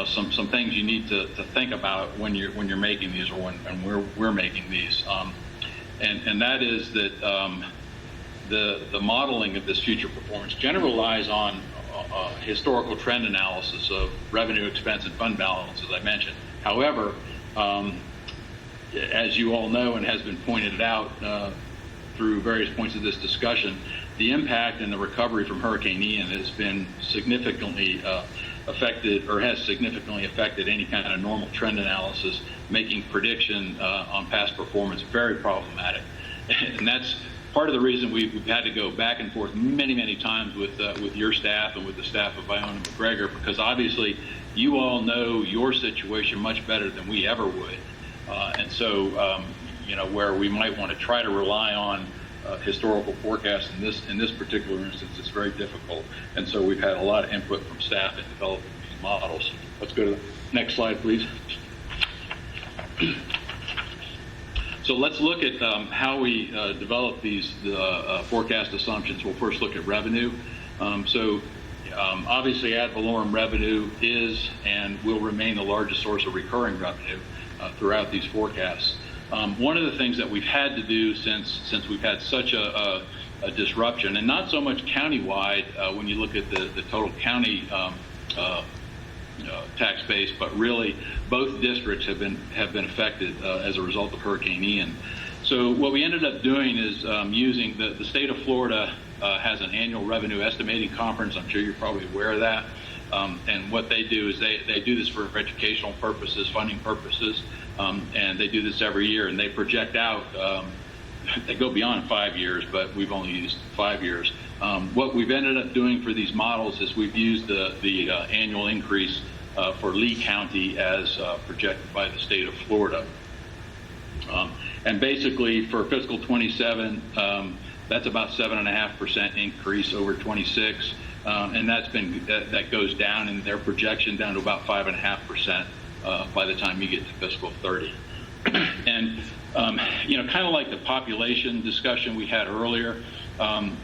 some things you need to think about when you're making these, or when we're making these, and that is that the modeling of this future performance generally relies on historical trend analysis of revenue, expense, and fund balance, as I mentioned. However, as you all know and has been pointed out through various points of this discussion, the impact and the recovery from Hurricane Ian has been significantly affected, or has significantly affected any kind of normal trend analysis, making prediction on past performance very problematic. And that's part of the reason we've had to go back and forth many times with your staff and with the staff of Iona McGregor, because obviously you all know your situation much better than we ever would. And so, where we might want to try to rely on historical forecasts in this particular instance, it's very difficult. And so we've had a lot of input from staff in developing these models. Let's go to the next slide, please. So let's look at how we develop these forecast assumptions. We'll first look at revenue. Obviously ad valorem revenue is and will remain the largest source of recurring revenue throughout these forecasts. One of the things that we've had to do since we've had such a disruption, and not so much countywide when you look at the total county tax base, but really both districts have been affected as a result of Hurricane Ian. So what we ended up doing is using the state of Florida has an annual revenue estimating conference. I'm sure you're probably aware of that. And what they do is they do this for educational purposes, funding purposes, and they do this every year, and they project out, they go beyond 5 years, but we've only used 5 years. What we've ended up doing for these models is we've used the annual increase for Lee County as projected by the state of Florida. And basically for fiscal 27, that's about 7.5% increase over 26. And that goes down in their projection down to about 5.5% by the time you get to fiscal 30. And kind of like the population discussion we had earlier,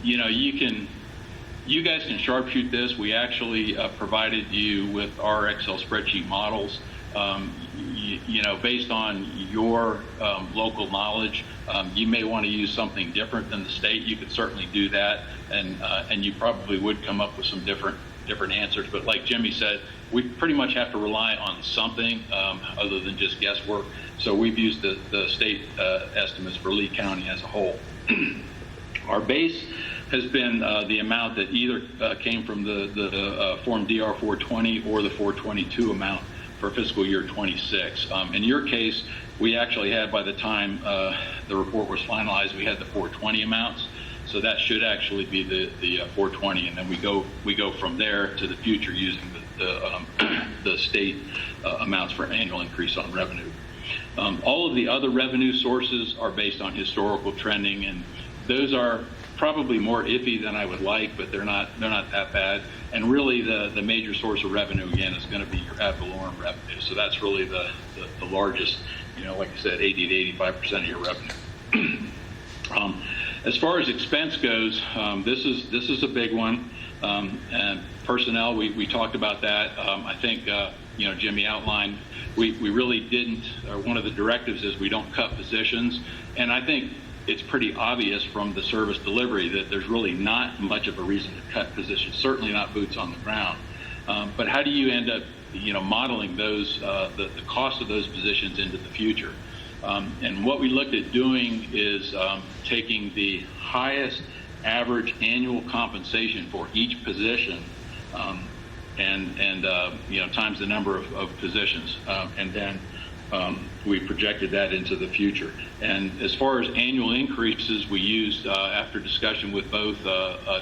you guys can sharpshoot this. We actually provided you with our Excel spreadsheet models. Based on your local knowledge, you may want to use something different than the state. You could certainly do that, and you probably would come up with some different answers. But like Jimmy said, we pretty much have to rely on something other than just guesswork. So we've used the state estimates for Lee County as a whole. Our base has been the amount that either came from the Form DR 420 or the 422 amount for fiscal year 26. In your case, we actually had, by the time the report was finalized, we had the 420 amounts. So that should actually be the 420, and then we go from there to the future using the state amounts for annual increase on revenue. All of the other revenue sources are based on historical trending, and those are probably more iffy than I would like, but they're not that bad. And really, the major source of revenue again is going to be your ad valorem revenue. So that's really the largest, like I said, 80 to 85% of your revenue. As far as expense goes, this is a big one. And personnel, we talked about that. I think Jimmy outlined we really didn't. One of the directives is we don't cut positions, and I think it's pretty obvious from the service delivery that there's really not much of a reason to cut positions, certainly not boots on the ground. But how do you end up, modeling those, the cost of those positions into the future? And what we looked at doing is taking the highest average annual compensation for each position and times the number of positions, and then we projected that into the future. And as far as annual increases, we used, after discussion with both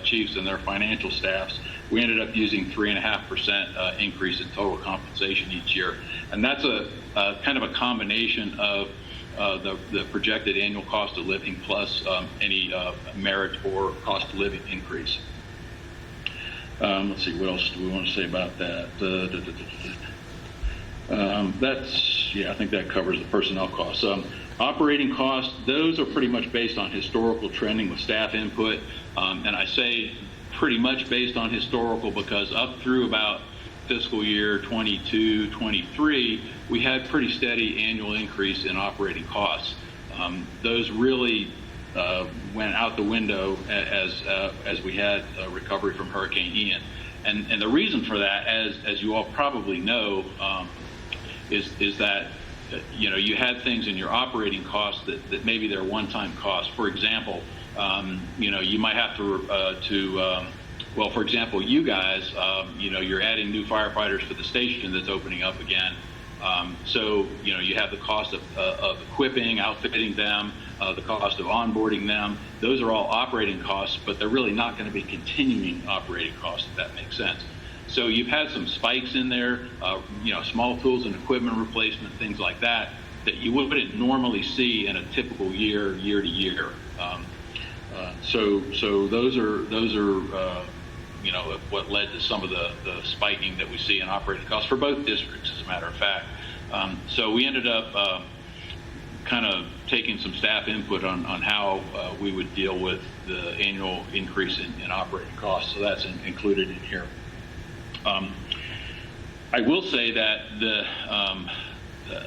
chiefs and their financial staffs, we ended up using 3.5% increase in total compensation each year. And that's a kind of a combination of the projected annual cost of living plus any merit or cost of living increase. Let's see, what else do we want to say about that? I think that covers the personnel costs. Operating costs, those are pretty much based on historical trending with staff input. And I say pretty much based on historical because up through about fiscal year 22, 23, we had pretty steady annual increase in operating costs. Those really went out the window as we had a recovery from Hurricane Ian. And the reason for that, as you all probably know, is that you had things in your operating costs that maybe they're one-time costs. For example, you might have well, for example, you guys, you're adding new firefighters for the station that's opening up again. So you have the cost of equipping, outfitting them, the cost of onboarding them. Those are all operating costs, but they're really not going to be continuing operating costs, if that makes sense. So you've had some spikes in there, small tools and equipment replacement, things like that you wouldn't normally see in a typical year to year. So those are what led to some of the spiking that we see in operating costs for both districts, as a matter of fact. So we ended up kind of taking some staff input on how we would deal with the annual increase in operating costs. So that's included in here. I will say that the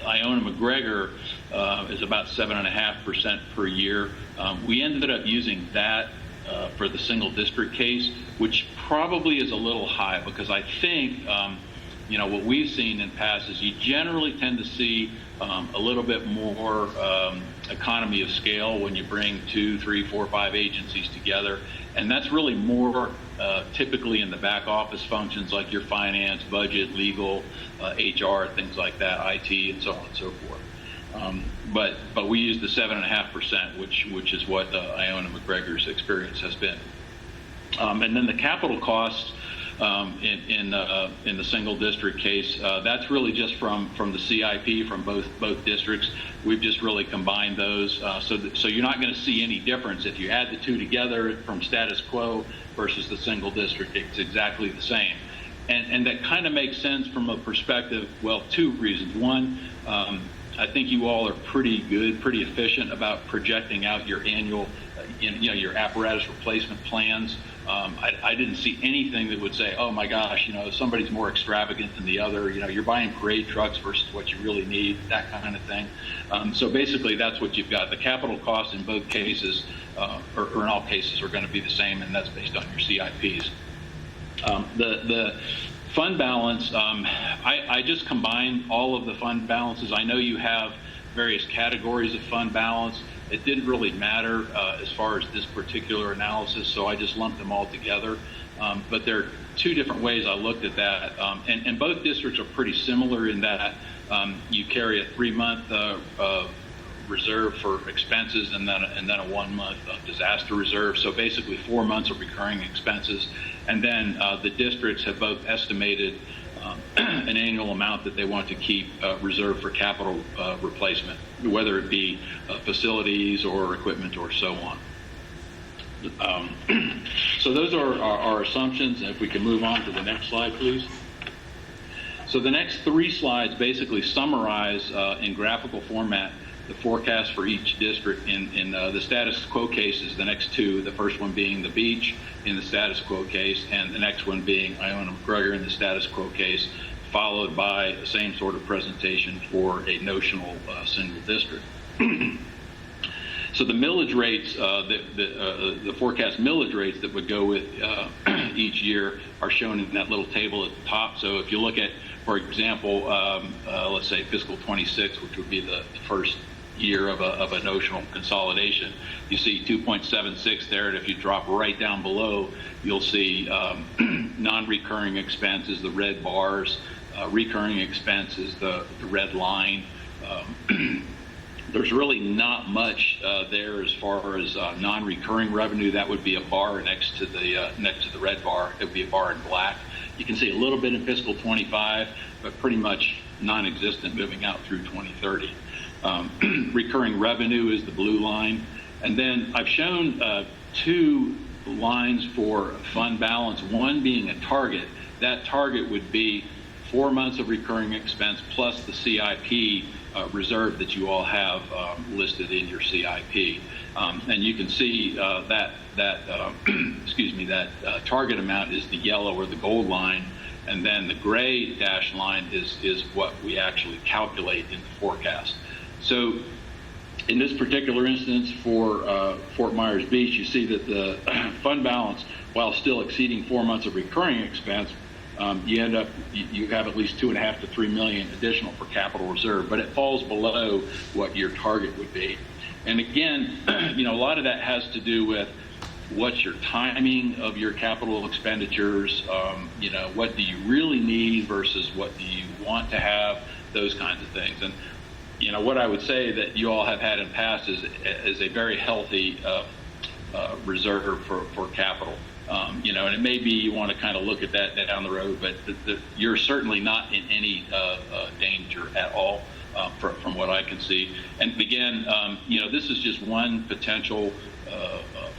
Iona-McGregor is about 7.5% per year. We ended up using that for the single district case, which probably is a little high because I think, what we've seen in past is you generally tend to see a little bit more economy of scale when you bring 2, 3, 4, 5 agencies together. And that's really more typically in the back office functions like your finance, budget, legal, HR, things like that, IT, and so on and so forth. But we use the 7.5%, which is what Iona-McGregor's experience has been. And then the capital costs in the single district case, that's really just from the CIP from both districts. We've just really combined those, so you're not going to see any difference if you add the two together from status quo versus the single district. It's exactly the same, and that kind of makes sense from a perspective. Well, two reasons. One, I think you all are pretty good, pretty efficient about projecting out your annual, your apparatus replacement plans. I didn't see anything that would say, oh my gosh, somebody's more extravagant than the other. You're buying parade trucks versus what you really need, that kind of thing. So basically, that's what you've got. The capital costs in both cases, or in all cases, are going to be the same, and that's based on your CIPs. The fund balance, I just combined all of the fund balances. I know you have various categories of fund balance. It didn't really matter as far as this particular analysis, so I just lumped them all together. But there are two different ways I looked at that, and both districts are pretty similar in that you carry a 3-month reserve for expenses and then a 1-month disaster reserve. So basically 4 months of recurring expenses, and then the districts have both estimated an annual amount that they want to keep reserved for capital replacement, whether it be facilities or equipment or so on. So those are our assumptions. If we can move on to the next slide, please. So the next 3 slides basically summarize in graphical format the forecast for each district in the status quo cases, the next 2, the first one being the beach in the status quo case, and the next one being Iona-McGregor in the status quo case, followed by the same sort of presentation for a notional single district. So the millage rates, the forecast millage rates that would go with each year are shown in that little table at the top. So if you look at, for example, let's say fiscal 26, which would be the first year of a notional consolidation, you see 2.76 there, and if you drop right down below, you'll see non-recurring expenses, the red bars, recurring expenses, the red line, there's really not much there as far as non-recurring revenue. That would be a bar next to the red bar. It would be a bar in black. You can see a little bit in fiscal 25, but pretty much non-existent moving out through 2030. Recurring revenue is the blue line. And then I've shown two lines for fund balance, one being a target. That target would be 4 months of recurring expense plus the CIP reserve that you all have listed in your CIP. And you can see that excuse me, that target amount is the yellow or the gold line, and then the gray dashed line is what we actually calculate in the forecast. So in this particular instance for Fort Myers Beach, you see that the fund balance, while still exceeding 4 months of recurring expense, you end up, you have at least $2.5 to $3 million additional for capital reserve, but it falls below what your target would be. And again, a lot of that has to do with what's your timing of your capital expenditures, what do you really need versus what do you want to have, those kinds of things. And what I would say that you all have had in past is a very healthy reserve for capital. And it may be you want to kind of look at that down the road, but you're certainly not in any danger at all from what I can see. And again, this is just one potential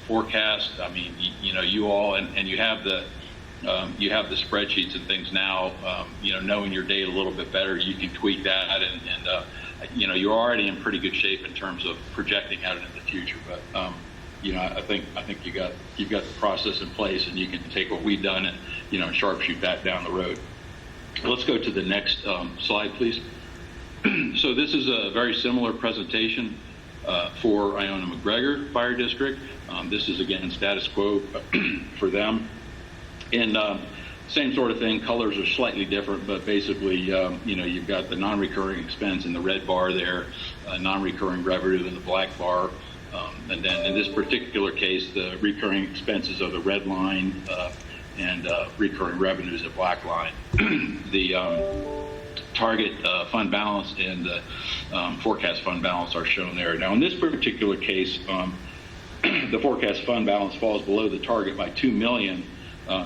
forecast. I mean, you all, and you have the spreadsheets and things now, knowing your data a little bit better, you can tweak that and you're already in pretty good shape in terms of projecting out into the future. But I think you've got the process in place, and you can take what we've done and sharpshoot that down the road. Let's go to the next slide, please. So this is a very similar presentation for Iona McGregor Fire District. This is again status quo for them, and same sort of thing. Colors are slightly different, but basically, you've got the non-recurring expense in the red bar there, non-recurring revenue in the black bar, and then in this particular case, the recurring expenses are the red line, and recurring revenues the black line. The target fund balance and the forecast fund balance are shown there. Now, in this particular case, the forecast fund balance falls below the target by $2 million.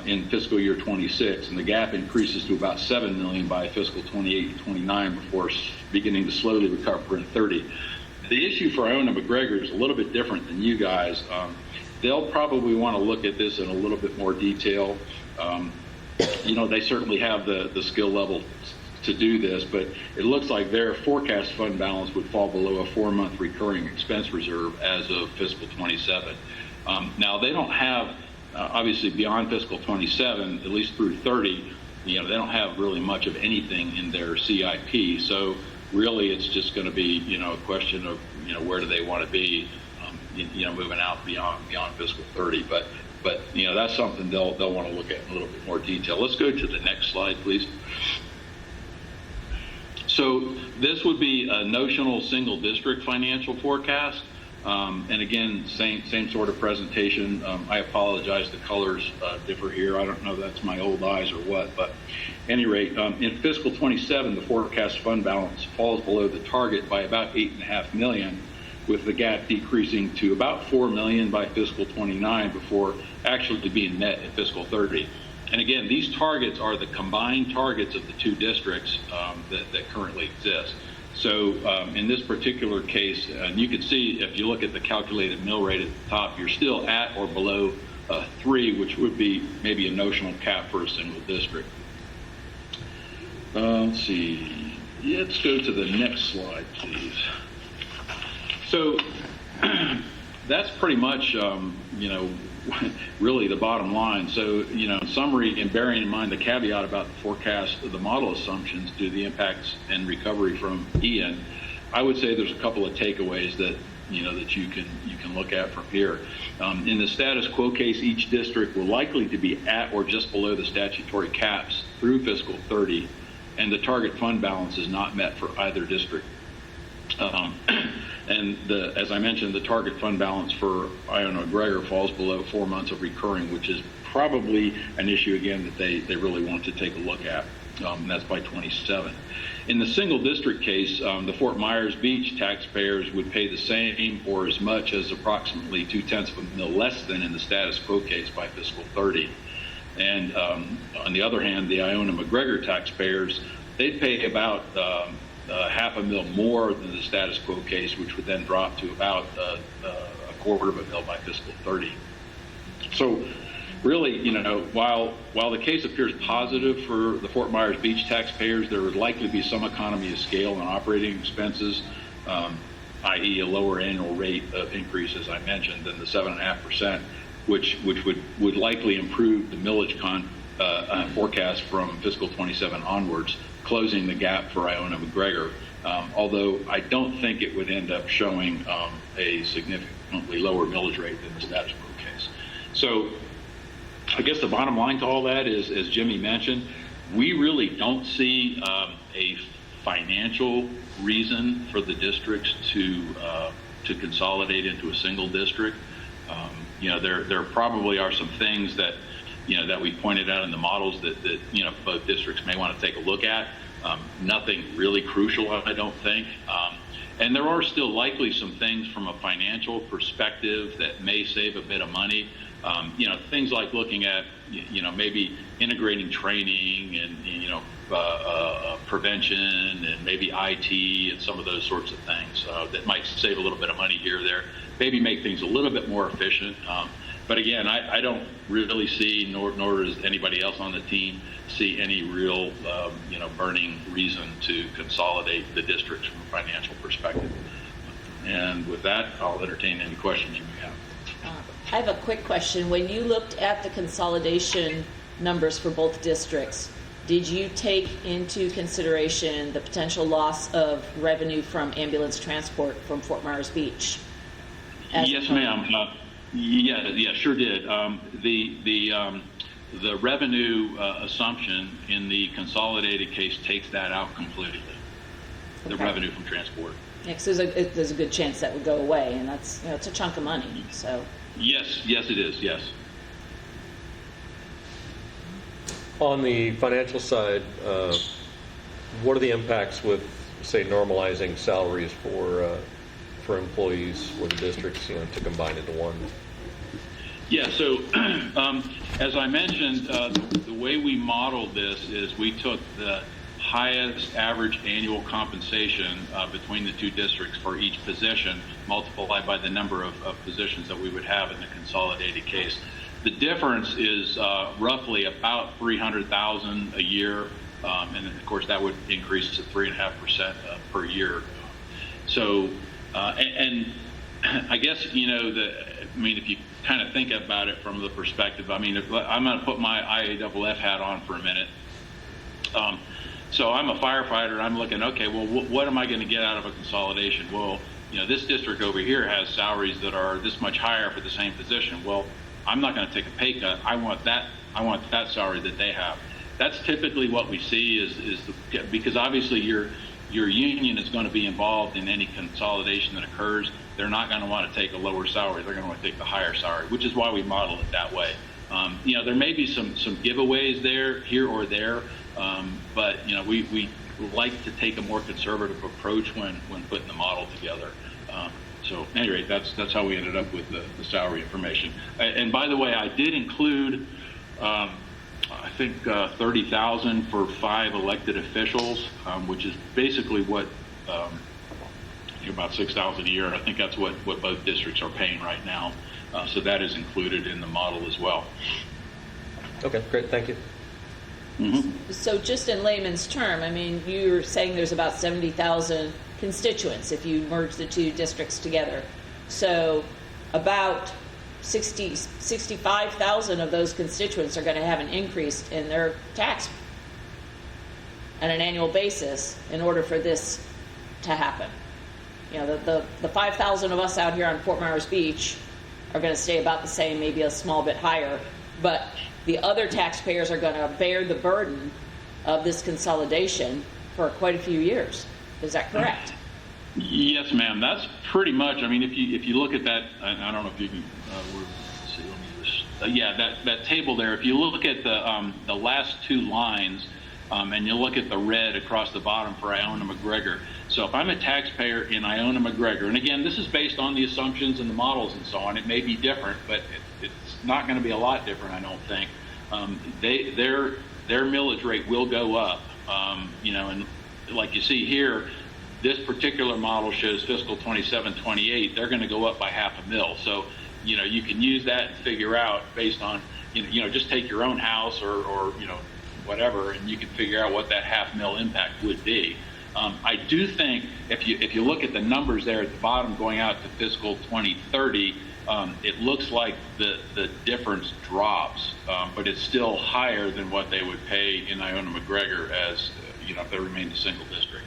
In fiscal year 26, and the gap increases to about $7 million by fiscal 28 and 29 before beginning to slowly recover in 30. The issue for Iona McGregor is a little bit different than you guys. They'll probably want to look at this in a little bit more detail. They certainly have the skill level to do this, but it looks like their forecast fund balance would fall below a 4-month recurring expense reserve as of fiscal 27. Now, they don't have obviously beyond fiscal 27, at least through 30, they don't have really much of anything in their CIP. So really, it's just going to be, a question of, where do they want to be, moving out beyond fiscal 30. But that's something they'll want to look at in a little bit more detail. Let's go to the next slide, please. So this would be a notional single district financial forecast. And again, same sort of presentation. I apologize, the colors differ here. I don't know if that's my old eyes or what, but at any rate, in fiscal 27, the forecast fund balance falls below the target by about $8.5 million, with the gap decreasing to about $4 million by fiscal 29 before actually being met in fiscal 30. And again, these targets are the combined targets of the two districts that currently exist. So in this particular case, and you can see if you look at the calculated mill rate at the top, you're still at or below 3, which would be maybe a notional cap for a single district. Let's see. Let's go to the next slide, please. So that's pretty much, really the bottom line. So, in summary, and bearing in mind the caveat about the forecast of the model assumptions due to the impacts and recovery from Ian, I would say there's a couple of takeaways that that you can look at from here. In the status quo case, each district will likely to be at or just below the statutory caps through fiscal 30, and the target fund balance is not met for either district. And as I mentioned, the target fund balance for Iona McGregor falls below 4 months of recurring, which is probably an issue, again, that they really want to take a look at. and that's by 27. In the single district case, the Fort Myers Beach taxpayers would pay the same or as much as approximately 0.2 of a mil less than in the status quo case by fiscal 30. And on the other hand, the Iona McGregor taxpayers, they'd pay about half a mil more than the status quo case, which would then drop to about a quarter of a mil by fiscal 30. So really, while the case appears positive for the Fort Myers Beach taxpayers, there would likely be some economy of scale on operating expenses, i.e. a lower annual rate of increase, as I mentioned, than the 7.5%, which would likely improve the millage forecast from fiscal 27 onwards, closing the gap for Iona McGregor, although I don't think it would end up showing a significantly lower millage rate than the status quo case. So I guess the bottom line to all that is, as Jimmy mentioned, we really don't see a financial reason for the districts to consolidate into a single district. There probably are some things that that we pointed out in the models that both districts may want to take a look at. Nothing really crucial, I don't think. And there are still likely some things from a financial perspective that may save a bit of money. Things like looking at, maybe integrating training and, prevention and maybe IT and some of those sorts of things that might save a little bit of money here or there, maybe make things a little bit more efficient. But again, I don't really see, nor does anybody else on the team, see any real, burning reason to consolidate the districts from a financial perspective. And with that, I'll entertain any questions you may have. I have a quick question. When you looked at the consolidation numbers for both districts, did you take into consideration the potential loss of revenue from ambulance transport from Fort Myers Beach? Yes, ma'am. Yeah, sure did. The revenue assumption in the consolidated case takes that out completely. The revenue from transport. Yeah, 'cause there's a good chance that would go away, and that's it's a chunk of money. So. Yes, it is. Yes. On the financial side, what are the impacts with, say, normalizing salaries for employees for the districts, to combine into one? Yeah. So, as I mentioned, the way we modeled this is we took the highest average annual compensation between the two districts for each position, multiplied by the number of positions that we would have in the consolidated case. The difference is roughly about $300,000 a year, and of course that would increase to 3.5% per year. So, and I guess if you kind of think about it from the perspective, I'm going to put my IAFF hat on for a minute. So I'm a firefighter, and I'm looking, okay, well, what am I going to get out of a consolidation? Well, this district over here has salaries that are this much higher for the same position. Well, I'm not going to take a pay cut. I want that salary that they have. That's typically what we see because obviously your union is going to be involved in any consolidation that occurs. They're not going to want to take a lower salary. They're going to want to take the higher salary, which is why we model it that way. There may be some giveaways there, here or there, but we like to take a more conservative approach when putting the model together. So at any rate, that's how we ended up with the salary information. And by the way, I did include, I think, $30,000 for 5 elected officials, which is basically what about $6,000 a year. I think that's what both districts are paying right now. So that is included in the model as well. Okay, great, thank you. Mm-hmm. So just in layman's term, you're saying there's about 70,000 constituents if you merge the two districts together. So about 65,000 of those constituents are going to have an increase in their tax on an annual basis in order for this to happen. The 5,000 of us out here on Fort Myers Beach are going to stay about the same, maybe a small bit higher, but the other taxpayers are going to bear the burden of this consolidation for quite a few years. Is that correct? Yes, ma'am. That's pretty much. If you look at that, I don't know if you can. Let's see. Let me just. That table there. If you look at the last two lines, and you look at the red across the bottom for Iona McGregor. So if I'm a taxpayer in Iona McGregor, and again, this is based on the assumptions and the models and so on, it may be different, but it's not going to be a lot different, I don't think. Their millage rate will go up, and like you see here, this particular model shows fiscal 27-28. They're going to go up by $0.5 So, you can use that and figure out based on, just take your own house or whatever, and you can figure out what that $0.5 impact would be. I do think if you look at the numbers there at the bottom going out to fiscal 2030, it looks like the difference drops, but it's still higher than what they would pay in Iona McGregor as if they remained a single district.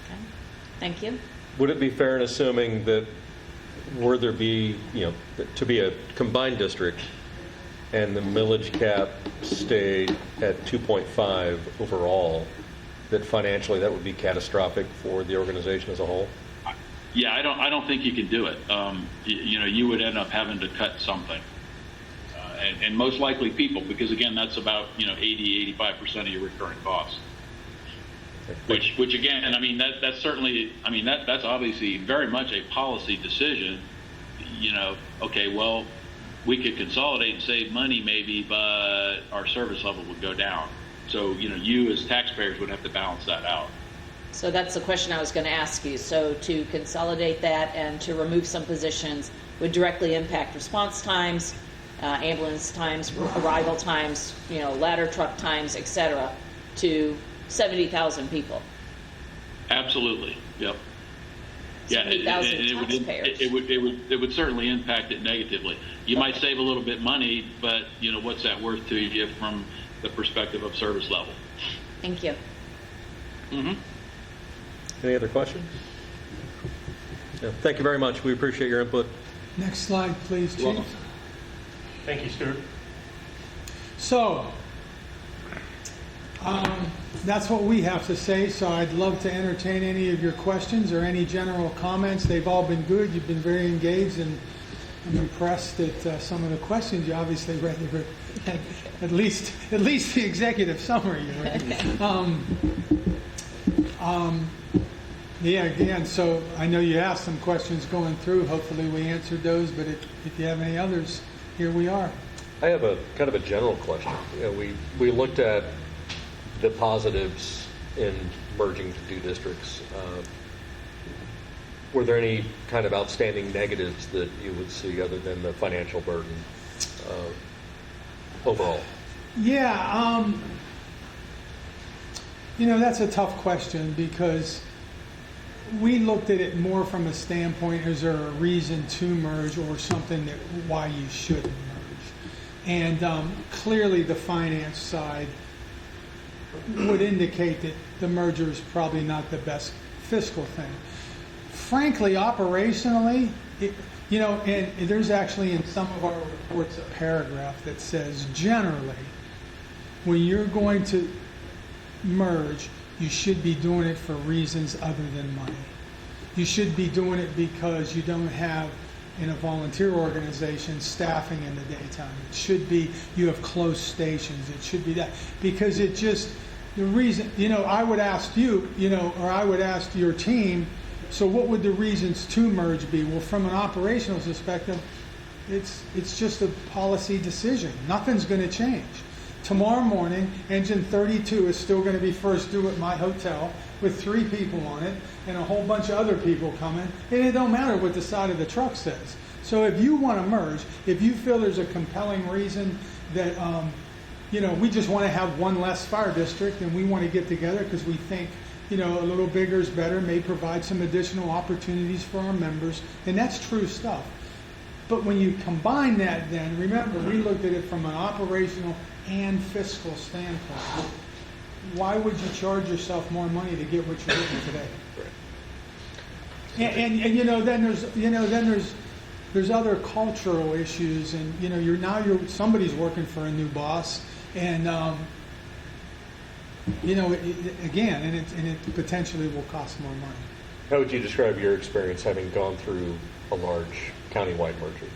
Okay. Thank you. Would it be fair in assuming that were there be, to be a combined district and the millage cap stayed at 2.5 overall, that financially that would be catastrophic for the organization as a whole? Yeah, I don't think you can do it. You would end up having to cut something, and most likely people, because again, that's about 80-85% of your recurring costs. Which again, that's certainly, that's obviously very much a policy decision. Okay, well, we could consolidate and save money maybe, but our service level would go down. So you as taxpayers would have to balance that out. So that's the question I was going to ask you. So to consolidate that and to remove some positions would directly impact response times, ambulance times, arrival times, ladder truck times, etc., to 70,000 people. Absolutely. Yep. Yeah, 70,000 taxpayers. It would certainly impact it negatively. You might save a little bit money, but what's that worth to you from the perspective of service level? Thank you. Mm-hmm. Any other questions? Yeah, thank you very much. We appreciate your input. Next slide, please, Chief. Welcome. Thank you, Stuart. So, that's what we have to say, so I'd love to entertain any of your questions or any general comments. They've all been good. You've been very engaged, and I'm impressed at some of the questions you obviously read. At least the executive summary you read. Yeah, again, so I know you asked some questions going through. Hopefully we answered those, but if you have any others, here we are. I have a kind of a general question. We looked at the positives in merging to 2 districts. Were there any kind of outstanding negatives that you would see other than the financial burden overall? Yeah, that's a tough question because we looked at it more from a standpoint, is there a reason to merge or something that why you shouldn't merge? And clearly the finance side would indicate that the merger is probably not the best fiscal thing. Frankly, operationally, and there's actually in some of our reports a paragraph that says generally, when you're going to merge, you should be doing it for reasons other than money. You should be doing it because you don't have, in a volunteer organization, staffing in the daytime. It should be you have close stations. It should be that. Because it just, the reason, I would ask you, or I would ask your team, so what would the reasons to merge be? Well, from an operational perspective, it's just a policy decision. Nothing's going to change. Tomorrow morning, engine 32 is still going to be first due at my hotel with 3 people on it and a whole bunch of other people coming. And it don't matter what the side of the truck says. So if you want to merge, if you feel there's a compelling reason that, we just want to have one less fire district and we want to get together because we think, a little bigger is better, may provide some additional opportunities for our members, and that's true stuff. But when you combine that, then remember, we looked at it from an operational and fiscal standpoint. Why would you charge yourself more money to get what you're getting today? And there's other cultural issues, and somebody's working for a new boss, and it potentially will cost more money. How would you describe your experience having gone through a large countywide merger?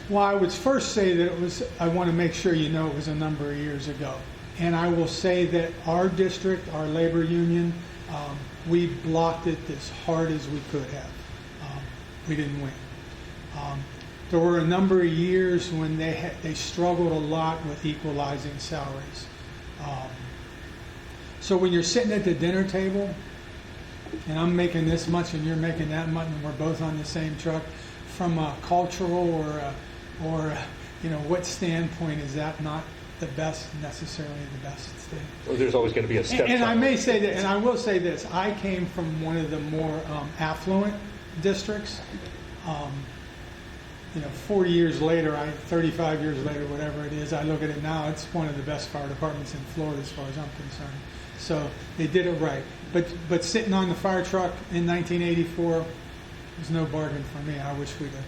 Well, I would first say that I want to make sure it was a number of years ago. And I will say that our district, our labor union, we blocked it as hard as we could have. We didn't win. There were a number of years when they struggled a lot with equalizing salaries. So when you're sitting at the dinner table, and I'm making this much and you're making that much, and we're both on the same truck, from a cultural or what standpoint is that not necessarily the best thing? Well, there's always going to be a step. And I may say that, and I will say this: I came from one of the more affluent districts. 40 years later, 35 years later, whatever it is, I look at it now, it's one of the best fire departments in Florida as far as I'm concerned. So they did it right. But sitting on the fire truck in 1984 was no bargain for me. I wish we'd have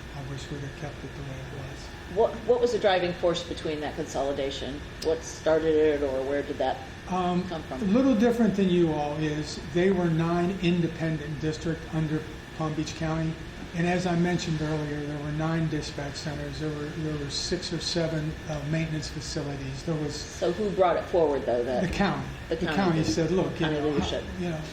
kept it the way it was. What was the driving force between that consolidation? What started it, or where did that come from? A little different than you all is they were 9 independent districts under Palm Beach County. And as I mentioned earlier, there were 9 dispatch centers. There were 6 or 7 maintenance facilities. There was. So who brought it forward, though? The county. The county said, "Look, leadership.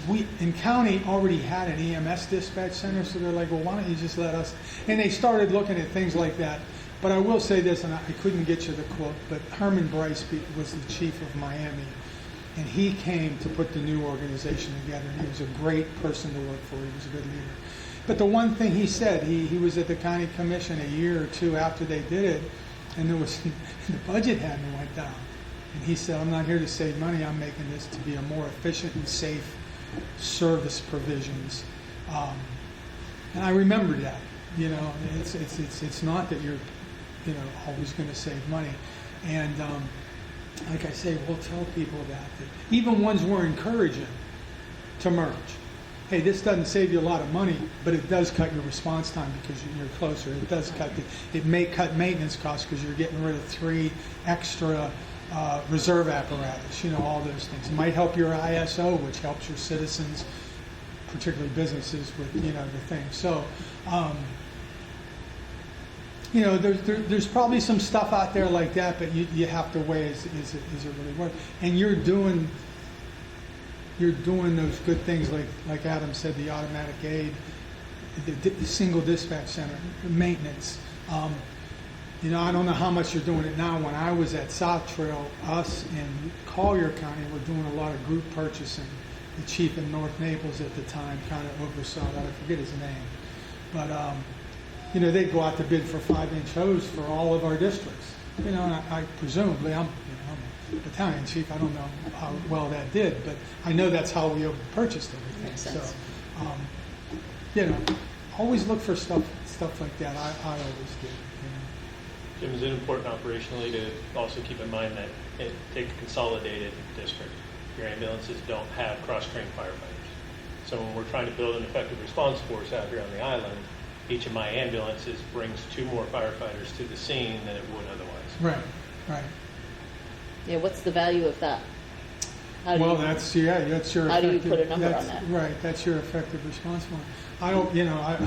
We in county already had an EMS dispatch center, so they're like, well, why don't you just let us?" And they started looking at things like that. But I will say this, and I couldn't get you the quote, but Herman Bryce was the chief of Miami, and he came to put the new organization together. And he was a great person to work for. He was a good leader. But the one thing he said, he was at the county commission a year or 2 after they did it, and the budget hadn't went down. And he said, "I'm not here to save money. I'm making this to be a more efficient and safe service provisions." And I remembered that. It's not that you're always going to save money. And like I say, we'll tell people that even ones we're encouraging to merge. Hey, this doesn't save you a lot of money, but it does cut your response time because you're closer. It does it may cut maintenance costs because you're getting rid of 3 extra reserve apparatus, all those things. It might help your ISO, which helps your citizens, particularly businesses, with, the thing. So, there's probably some stuff out there like that, but you have to weigh, is it really worth it? And you're doing those good things like Adam said, the automatic aid, the single dispatch center, the maintenance. I don't know how much you're doing it now. When I was at South Trail, us in Collier County were doing a lot of group purchasing. The chief in North Naples at the time kind of oversaw that. I forget his name. But, they'd go out to bid for 5-inch hose for all of our districts. And I presumably, I'm a battalion chief. I don't know how well that did, but I know that's how we purchased everything. Makes sense. So, always look for stuff like that. I always do. Jim, is it important operationally to also keep in mind that take a consolidated district, your ambulances don't have cross-trained firefighters. So when we're trying to build an effective response force out here on the island, each of my ambulances brings 2 more firefighters to the scene than it would otherwise. Right. Yeah, what's the value of that? That's your. How do you put a number on that? Right, that's your effective response one. I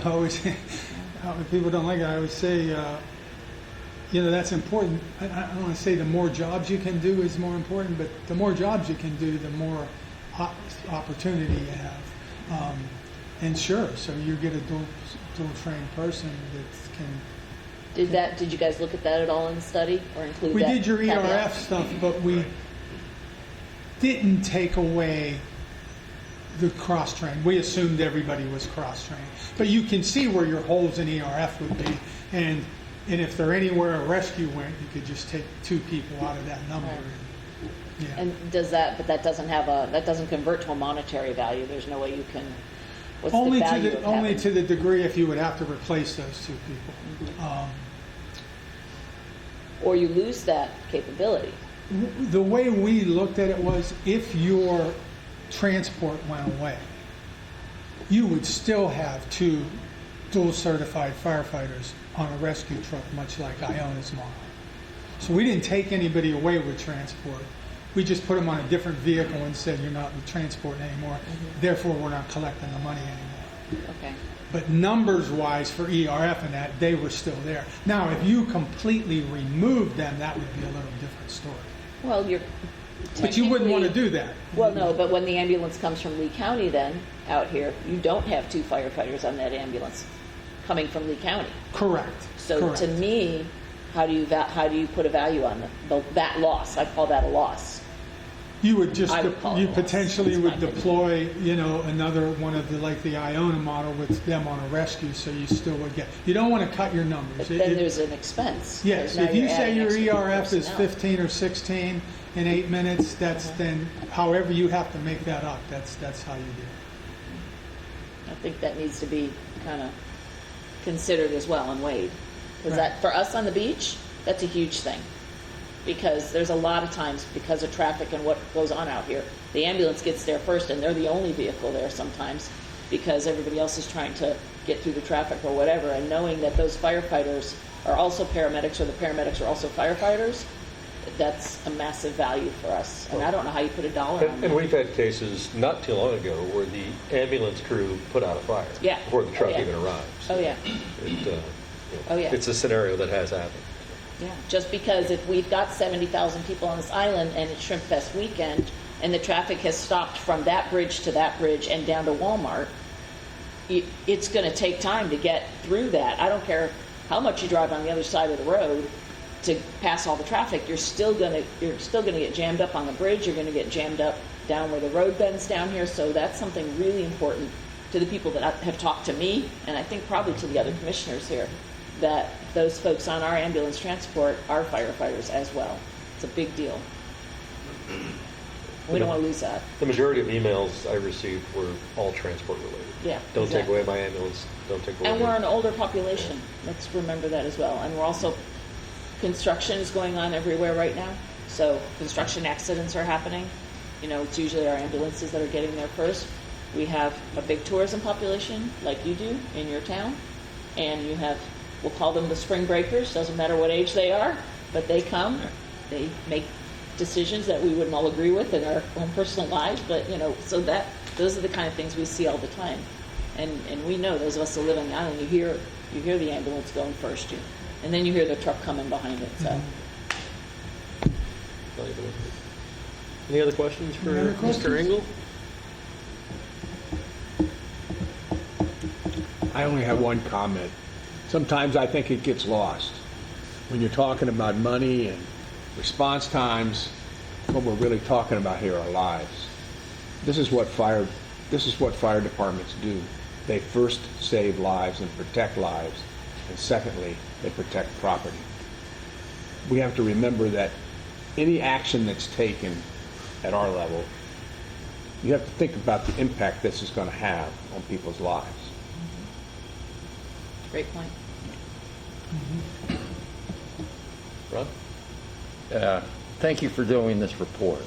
always, if people don't like it, I always say, that's important. I don't want to say the more jobs you can do is more important, but the more jobs you can do, the more opportunity you have. And sure, so you get a dual trained person that can. Did you guys look at that at all in the study, or include We that? did your caveat? ERF stuff, but we didn't take away the cross-trained. We assumed everybody was cross-trained. But you can see where your holes in ERF would be, and if they're anywhere a rescue went, you could just take 2 people out of that number. Right. And does that? But that doesn't convert to a monetary value. There's no way you can. What's only the value of only having? to the degree if you would have to replace those 2 people. Mm-hmm. Or you lose that capability. The way we looked at it was, if your transport went away, you would still have 2 dual certified firefighters on a rescue truck, much like Iona's model. So we didn't take anybody away with transport. We just put them on a different vehicle and said, you're not with transport anymore, therefore we're not collecting the money anymore. Okay. But numbers-wise for ERF and that, they were still there. Now, if you completely removed them, that would be a little different story. Well, But you wouldn't want to technically- do that. Well, no, but when the ambulance comes from Lee County then, out here, you don't have 2 firefighters on that ambulance coming from Lee County. Correct. So Correct. to me, how do you put a value on that loss? I call that a loss. You would just, I would call it you a loss. potentially It's would my opinion. deploy, another one of the, like the Iona model with them on a rescue, so you still would get, you don't want to cut your numbers. But It- then it- there's an expense. Yes, because now if you you're say adding your extra ERF is personnel. 15 or 16 in 8 minutes, that's then, however you have to make that up, that's how you do it. I think that needs to be kind of considered as well and weighed. Because Right. that, for us on the beach, that's a huge thing. Because there's a lot of times, because of traffic and what goes on out here, the ambulance gets there first and they're the only vehicle there sometimes because everybody else is trying to get through the traffic or whatever. And knowing that those firefighters are also paramedics or the paramedics are also firefighters, that's a massive value for us. And I don't know how you put a dollar on And that. we've had cases not too long ago where the ambulance crew put out a fire Yeah. before the truck Oh, yeah. even arrives. Oh, yeah. Oh, yeah. It's a scenario that has happened. Yeah, just because if we've got 70,000 people on this island and it's Shrimp Fest weekend and the traffic has stopped from that bridge to that bridge and down to Walmart, it's going to take time to get through that. I don't care how much you drive on the other side of the road to pass all the traffic. You're still going to get jammed up on the bridge. You're going to get jammed up down where the road bends down here. So that's something really important to the people that have talked to me, and I think probably to the other commissioners here, that those folks on our ambulance transport are firefighters as well. It's a big deal. We don't want to lose that. The majority of emails I received were all transport related. Yeah. Don't take exactly. away my ambulance, don't take away. And we're an older population. Let's remember that as well. And we're also, construction is going on everywhere right now. So construction accidents are happening. It's usually our ambulances that are getting there first. We have a big tourism population like you do in your town. And you have, we'll call them the spring breakers, doesn't matter what age they are, but they come, they make decisions that we wouldn't all agree with in our own personal lives, but so those are the kind of things we see all the time. And we know, those of us that live on the island, you hear the ambulance going first, and then you hear the truck coming behind it, so. Any other questions for Any other Mr. questions? Engel? I only have one comment. Sometimes I think it gets lost. When you're talking about money and response times, what we're really talking about here are lives. This is what fire departments do. They first save lives and protect lives, and secondly, they protect property. We have to remember that any action that's taken at our level, you have to think about the impact this is going to have on people's lives. Great point. Ron? Thank you for doing this report.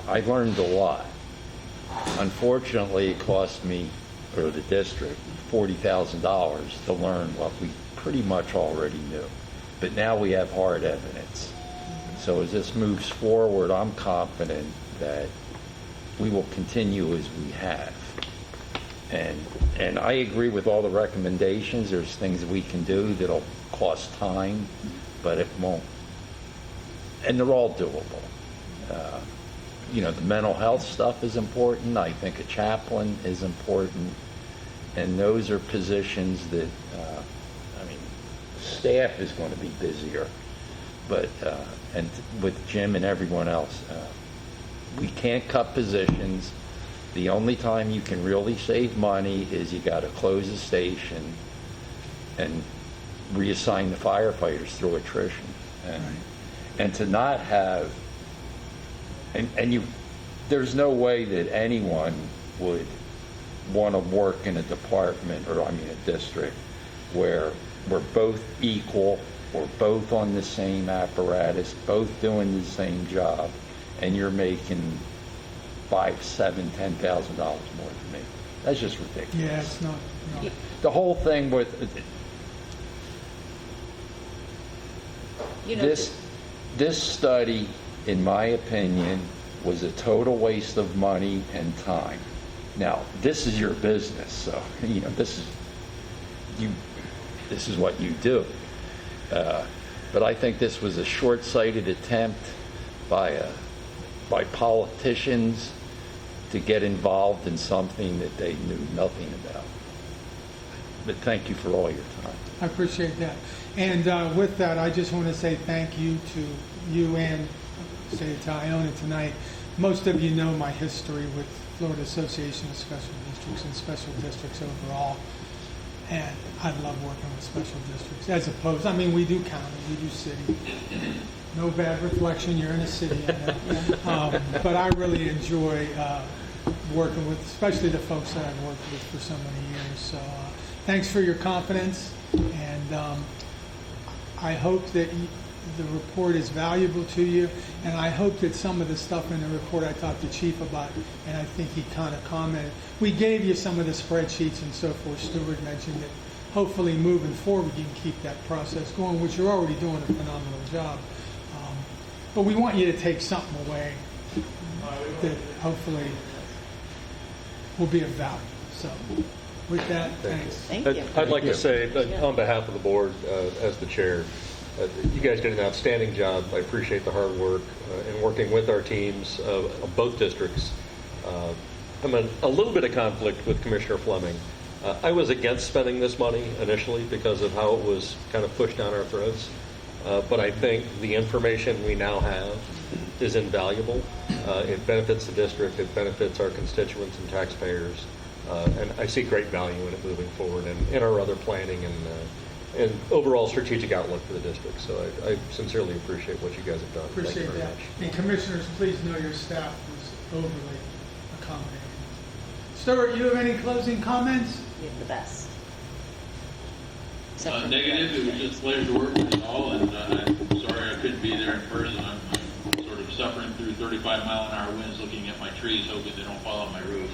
I learned a lot. Unfortunately, it cost me, or the district, $40,000 to learn what we pretty much already knew. But now we have hard evidence. So as this moves forward, I'm confident that we will continue as we have. And I agree with all the recommendations. There's things we can do that'll cost time, but it won't. And they're all doable. The mental health stuff is important. I think a chaplain is important. And those are positions that, staff is going to be busier. But, and with Jim and everyone else, we can't cut positions. The only time you can really save money is you got to close a station and reassign the firefighters through attrition. And to not have, there's no way that anyone would want to work in a department or a district where we're both equal, we're both on the same apparatus, both doing the same job, and you're making $5,000, $7,000, $10,000 more than me. That's just ridiculous. Yeah, it's not, no. The whole thing with this study, in my opinion, was a total waste of money and time. Now, this is your business, so this is what you do. But I think this was a short-sighted attempt by by politicians to get involved in something that they knew nothing about. But thank you for all your time. I appreciate that. And with that, I just want to say thank you to you and say it to Iona tonight. Most of you know my history with Florida Association of Special Districts and Special Districts overall. And I love working with special districts as opposed, I mean, we do county, we do city. No bad reflection, you're in a city, I know. But I really enjoy working with, especially the folks that I've worked with for so many years. So thanks for your confidence, and I hope that the report is valuable to you, and I hope that some of the stuff in the report I talked to Chief about, and I think he kind of commented, we gave you some of the spreadsheets and so forth. Stewart mentioned that hopefully moving forward you can keep that process going, which you're already doing a phenomenal job. But we want you to take something away that hopefully will be of value. So with that, thanks. Thank you. I'd like to say, on behalf of the board, as the chair, you guys did an outstanding job. I appreciate the hard work in working with our teams of both districts. I'm in a little bit of conflict with Commissioner Fleming. I was against spending this money initially because of how it was kind of pushed down our throats. But I think the information we now have is invaluable. It benefits the district, it benefits our constituents and taxpayers, and I see great value in it moving forward and in our other planning and overall strategic outlook for the district. So I sincerely appreciate what you guys have done. Thank you Appreciate very that. much. And commissioners, please know your staff was overly accommodating. Stewart, you have any closing comments? You're the best. Negative, it was just a pleasure to work with you all, and I'm sorry I couldn't be there in person. I'm sort of suffering through 35-mile-an-hour winds looking at my trees, hoping they don't fall on my roof.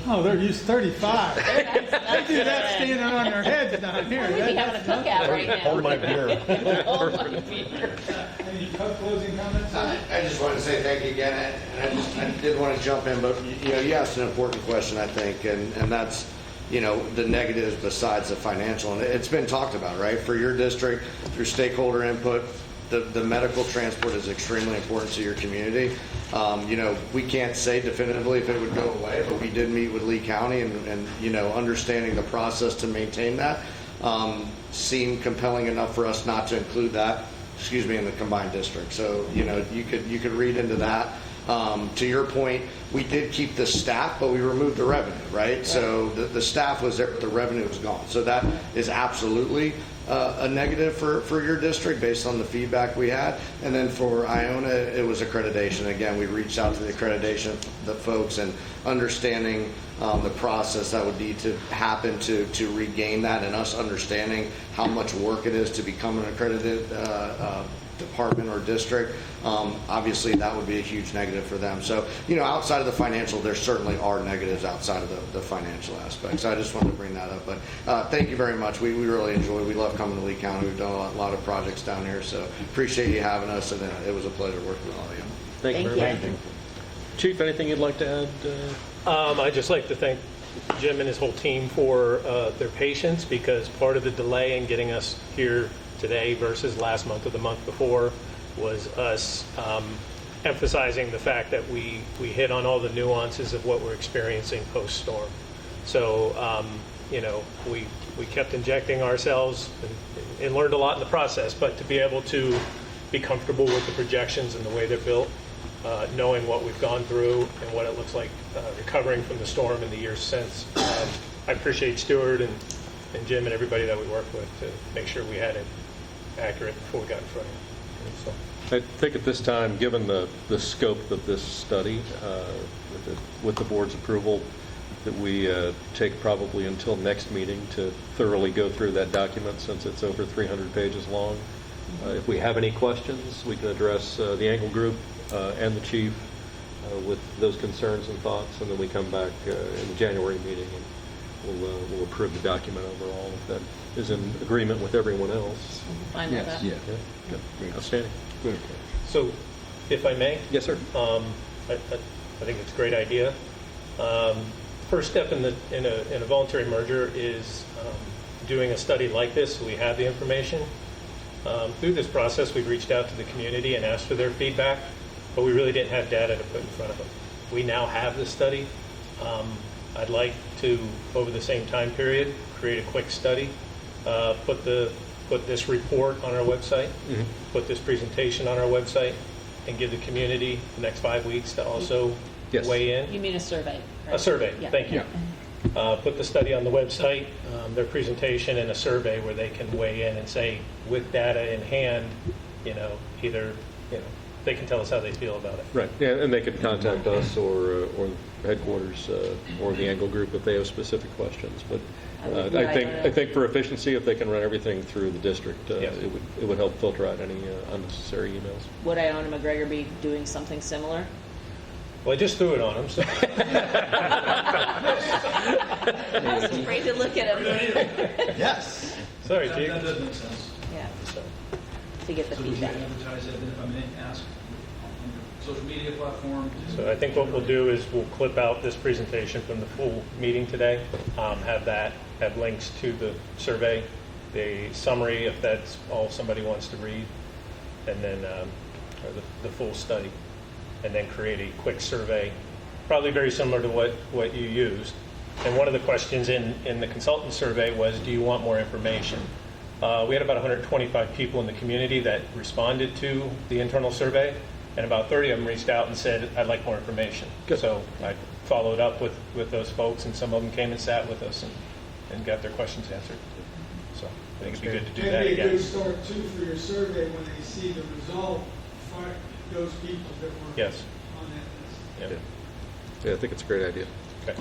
Oh, they're used 35. They That's do that standing on their heads down here. We'd be having a cookout right now. Hold my beer. Hold my beer. Any closing comments? I just wanted to say thank you again, and I did want to jump in, but you asked an important question, I think, and that's the negatives besides the financial, and it's been talked about, right? For your district, through stakeholder input, the medical transport is extremely important to your community. We can't say definitively if it would go away, but we did meet with Lee County, and understanding the process to maintain that seemed compelling enough for us not to include that, in the combined district. So you could read into that. To your point, we did keep the staff, but we removed the revenue, right? So the staff was there, but the revenue was gone. So that is absolutely a negative for your district based on the feedback we had. And then for Iona, it was accreditation. Again, we reached out to the accreditation, the folks, and understanding the process that would need to happen to regain that, and us understanding how much work it is to become an accredited department or district. Obviously that would be a huge negative for them. So outside of the financial, there certainly are negatives outside of the financial aspects. So I just wanted to bring that up, but thank you very much. We really enjoy, we love coming to Lee County. We've done a lot of projects down here, so appreciate you having us, and it was a pleasure working with all of you. Thank you very much. Chief, anything you'd like to add? I'd just like to thank Jim and his whole team for their patience, because part of the delay in getting us here today versus last month or the month before was us emphasizing the fact that we hit on all the nuances of what we're experiencing post-storm. So, we kept injecting ourselves and learned a lot in the process, but to be able to be comfortable with the projections and the way they're built, knowing what we've gone through and what it looks like recovering from the storm in the years since. I appreciate Stewart and Jim and everybody that we worked with to make sure we had it accurate before we got in front of you. So. I think at this time, given the scope of this study, with the board's approval, that we take probably until next meeting to thoroughly go through that document, since it's over 300 pages long. If we have any questions, we can address the Angle Group and the chief with those concerns and thoughts, and then we come back in the January meeting and we'll approve the document overall if that is in agreement with everyone else. Fine with that? Yeah. Good. Outstanding. Good. So, if I may, Yes, sir. I think it's a great idea. First step in a voluntary merger is doing a study like this, so we have the information. Through this process, we've reached out to the community and asked for their feedback, but we really didn't have data to put in front of them. We now have the study. I'd like to, over the same time period, create a quick study, put this report on our website, put this presentation on our website, and give the community the next 5 weeks to also Yes. weigh in. You mean a survey? right? A survey, Yeah. thank you. Put the study on the website, their presentation, and a survey where they can weigh in and say, with data in hand, either, they can tell us how they feel about it. Right, yeah, and they could contact us or headquarters or the Angle Group if they have specific questions. But I think for efficiency, if they can run everything through the district, Yes. it would help filter out any unnecessary emails. Would Iona McGregor be doing something similar? Well, I just threw it on them, so. I was afraid to look at him. Yes. Sorry, That Chief. does make sense. Yeah, to get the So would you feedback. advertise it, if I may ask, on your social media platform? So I think what we'll do is we'll clip out this presentation from the full meeting today, have links to the survey, the summary, if that's all somebody wants to read, and then, or the full study, and then create a quick survey, probably very similar to what you used. And one of the questions in the consultant survey was, do you want more information? We had about 125 people in the community that responded to the internal survey, and about 30 of them reached out and said, I'd like more information. Good. So I followed up with those folks, and some of them came and sat with us and got their questions answered. So I think it'd be good to do that Maybe a good again. start too for your survey when they see the result, find those people that were Yes. on that list. Yep. Yeah, I think it's a great idea. Okay.